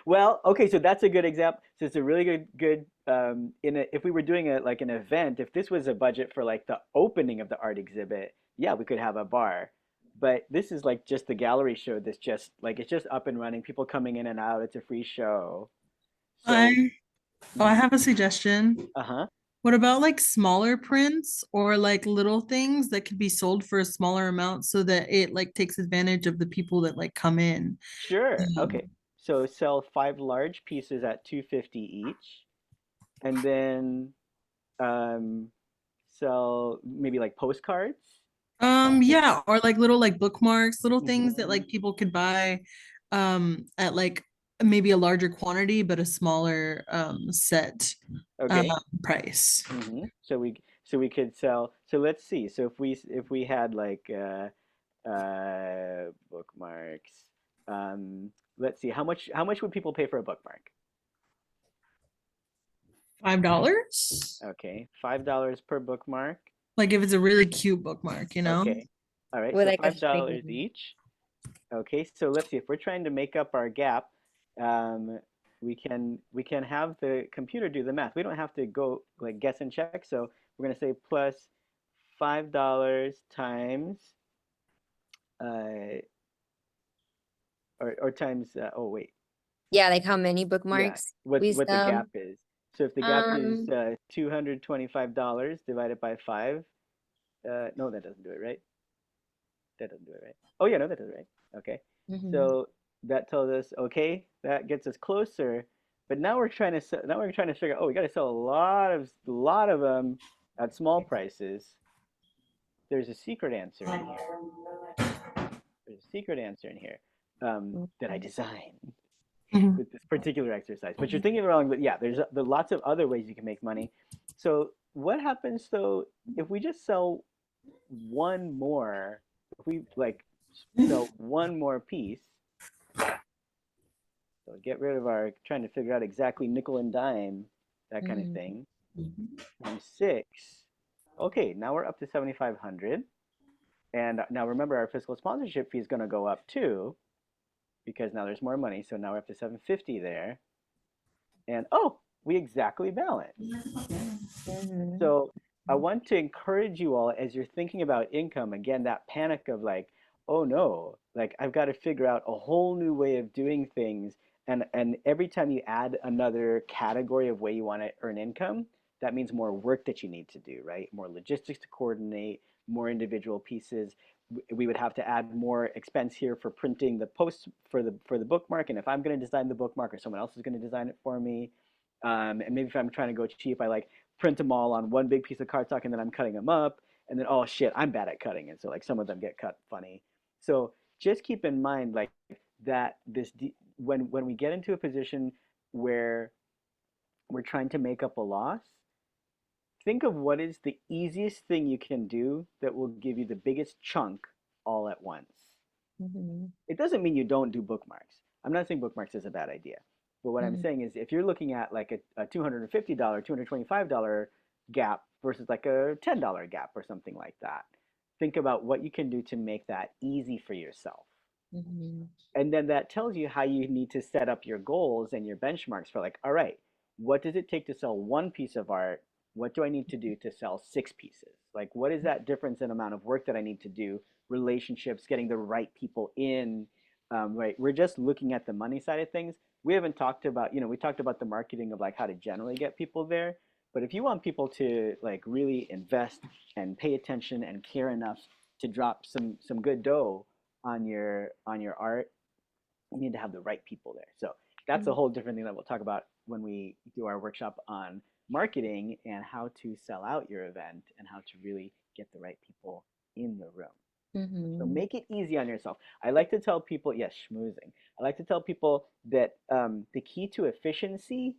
Well, okay, so that's a good example. So it's a really good if we were doing like an event, if this was a budget for like the opening of the art exhibit, yeah, we could have a bar. But this is like just the gallery show that's just like it's just up and running, people coming in and out, it's a free show. So, I have a suggestion. uh-huh. What about like smaller prints or like little things that could be sold for a smaller amount so that it like takes advantage of the people that like come in? Sure. Um, Okay. So sell 5 large pieces at 250 each, and then um sell maybe like postcards. yeah, or like little like bookmarks, little Hmm. things that like people could buy at like maybe a larger quantity but a smaller set Okay. price. So we could sell. So let's see. So if we had like bookmarks, let's see how much would people pay for a bookmark? $5? Okay, $5 per bookmark. Like if it's a really cute bookmark, you know? Okay, all right. With So like a $5 string. each. Okay, so let's see if we're trying to make up our gap. Um, we can have the computer do the math. We don't have to go like guess and check. So we're gonna say plus $5 times uh, or times oh wait, Yeah, like how many yeah, bookmarks what we what the sell. gap is. So if the gap is $225 divided by 5, no, that doesn't do it, right? That doesn't do it right. Oh yeah, no, that does it right. Okay. Mhm. So that tells us, okay, that gets us closer. But now we're trying to figure, oh, we got to sell a lot of them at small prices. There's a secret answer in here. There's a secret answer in here that I designed Mhm. with this particular exercise. But you're thinking wrong. But yeah, there are lots of other ways you can make money. So what happens though if we just sell one more? If we like sell one more piece, so get rid of our trying to figure out exactly nickel and dime, that kind of Mhm. thing. Times 6. Okay, now we're up to 7,500. And now remember, our fiscal sponsorship fee is going to go up too, because now there's more money. So now we're up to 750 there. And oh, we exactly balance. Mhm. So I want to encourage you all as you're thinking about income, again, that panic of like, oh no, like I've got to figure out a whole new way of doing things. And every time you add another category of way you want to earn income, that means more work that you need to do, right? More logistics to coordinate, more individual pieces. We would have to add more expense here for printing the posts for the bookmark. And if I'm going to design the bookmark or someone else is going to design it for me, and maybe if I'm trying to go cheap, I like print them all on one big piece of cardstock and then I'm cutting them up. And then, oh shit, I'm bad at cutting. And so like some of them get cut funny. So just keep in mind like that when we get into a position where we're trying to make up a loss, think of what is the easiest thing you can do that will give you the biggest chunk all at once. Mm-hmm. It doesn't mean you don't do bookmarks. I'm not saying bookmarks is a bad idea. But what I'm Mm-hmm. saying is if you're looking at like a $250, $225 gap versus like a $10 gap or something like that, think about what you can do to make that easy for yourself. Mm-hmm. And then that tells you how you need to set up your goals and your benchmarks for like, all right, what does it take to sell one piece of art? What do I need to do to sell six pieces? Like, what is that difference in amount of work that I need to do? Relationships, getting the right people in, right? We're just looking at the money side of things. We haven't talked about, we talked about the marketing of like how to generally get people there. But if you want people to like really invest and pay attention and care enough to drop some good dough on your art, you need to have the right people there. So that's a whole different thing that we'll talk about when we do our workshop on marketing and how to sell out your event and how to really get the right people in the room. So Mm-hmm. make it easy on yourself. I like to tell people, yes, schmoozing. I like to tell people that the key to efficiency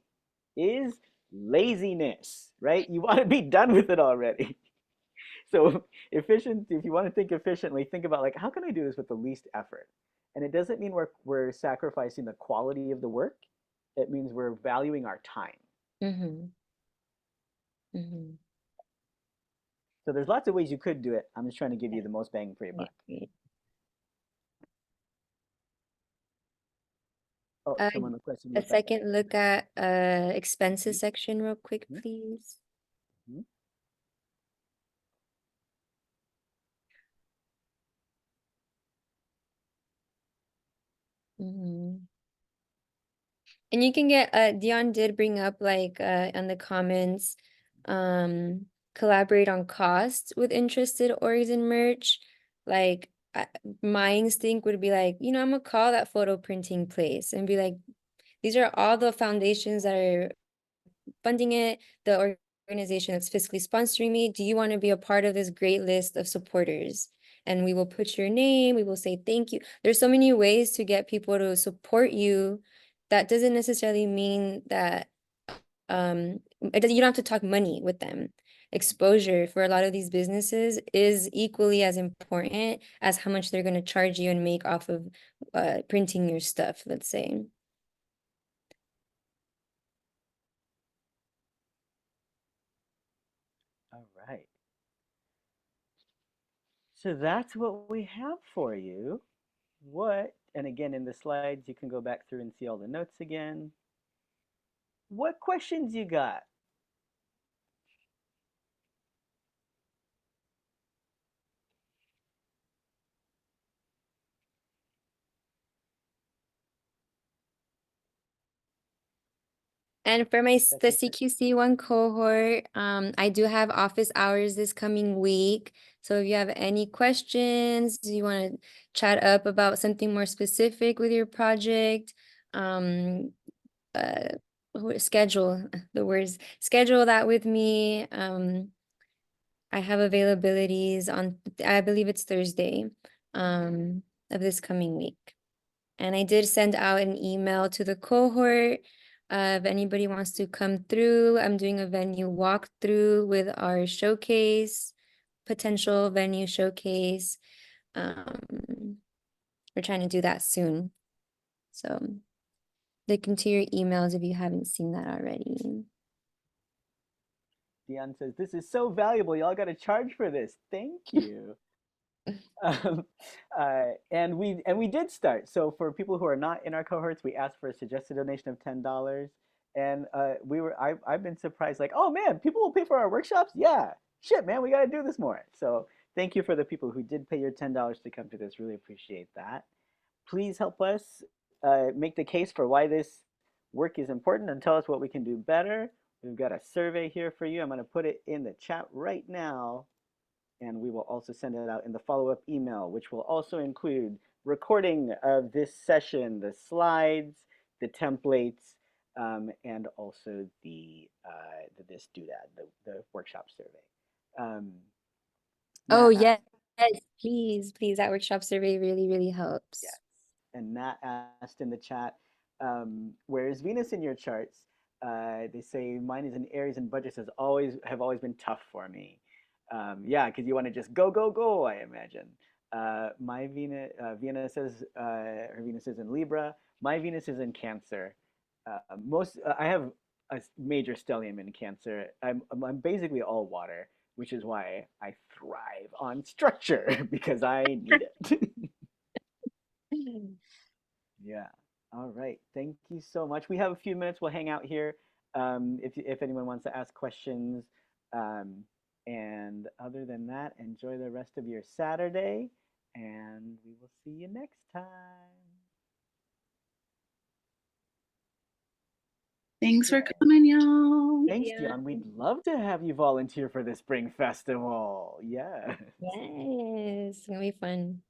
is laziness, right? You want to be done with it already. So efficient, if you want to think efficiently, think about like, how can I do this with the least effort? And it doesn't mean we're sacrificing the quality of the work. It means we're valuing our time. Mm-hmm. Mm-hmm. So there's lots of ways you could do it. I'm just trying to give you the most bang for your buck. Great. Oh, Uh, someone requested a look back at. second look at expenses section real quick, Mhm, please. mhm. Mm-hmm. And you can get Dion did bring up like on the comments, um, collaborate on costs with interested orgs and merch. Like my instinct would be like, I'm gonna call that photo printing place and be like, these are all the foundations that are funding it, the organization that's fiscally sponsoring me. Do you want to be a part of this great list of supporters? And we will put your name, we will say thank you. There's so many ways to get people to support you. That doesn't necessarily mean that you don't have to talk money with them. Exposure for a lot of these businesses is equally as important as how much they're going to charge you and make off of printing your stuff, let's say. All right. So that's what we have for you. And again, in the slides, you can go back through and see all the notes again. What questions you got? And for the Second set. CQC1 cohort, I do have office hours this coming week. So if you have any questions, you want to chat up about something more specific with your project, uh, schedule the words, schedule that with me. I have availabilities on, I believe it's Thursday, of this coming week. And I did send out an email to the cohort. If anybody wants to come through, I'm doing a venue walkthrough with our showcase, potential venue showcase. We're trying to do that soon. So look into your emails if you haven't seen that already. Dion says, this is so valuable. Y'all got to charge for this. Thank you. um, and we did start. So for people who are not in our cohorts, we asked for a suggested donation of $10. And I've been surprised, like, oh man, people will pay for our workshops? Yeah. Shit, man, we got to do this more. So thank you for the people who did pay your $10 to come to this. Really appreciate that. Please help us make the case for why this work is important and tell us what we can do better. We've got a survey here for you. I'm going to put it in the chat right now, and we will also send it out in the follow-up email, which will also include recording of this session, the slides, the templates, and also this doodad, the workshop survey. Oh, Nat, yes, please, please. That workshop survey really, really helps. yes. And Nat asked in the chat, where is Venus in your charts? They say mine is in Aries, and budgets have always been tough for me. Yeah, because you want to just go, go, go, I imagine. My Venus, Vienna says her Venus is in Libra. My Venus is in Cancer. I have a major stellium in Cancer. I'm basically all water, which is why I thrive on structure because I need it. Yeah. All right. Thank you so much. We have a few minutes. We'll hang out here if anyone wants to ask questions. Um, and other than that, enjoy the rest of your Saturday, and we will see you next time. Thanks for coming, y'all. Thanks, Dion. We'd love to have you volunteer for the Spring Festival. Yeah. Yes, it's gonna be fun.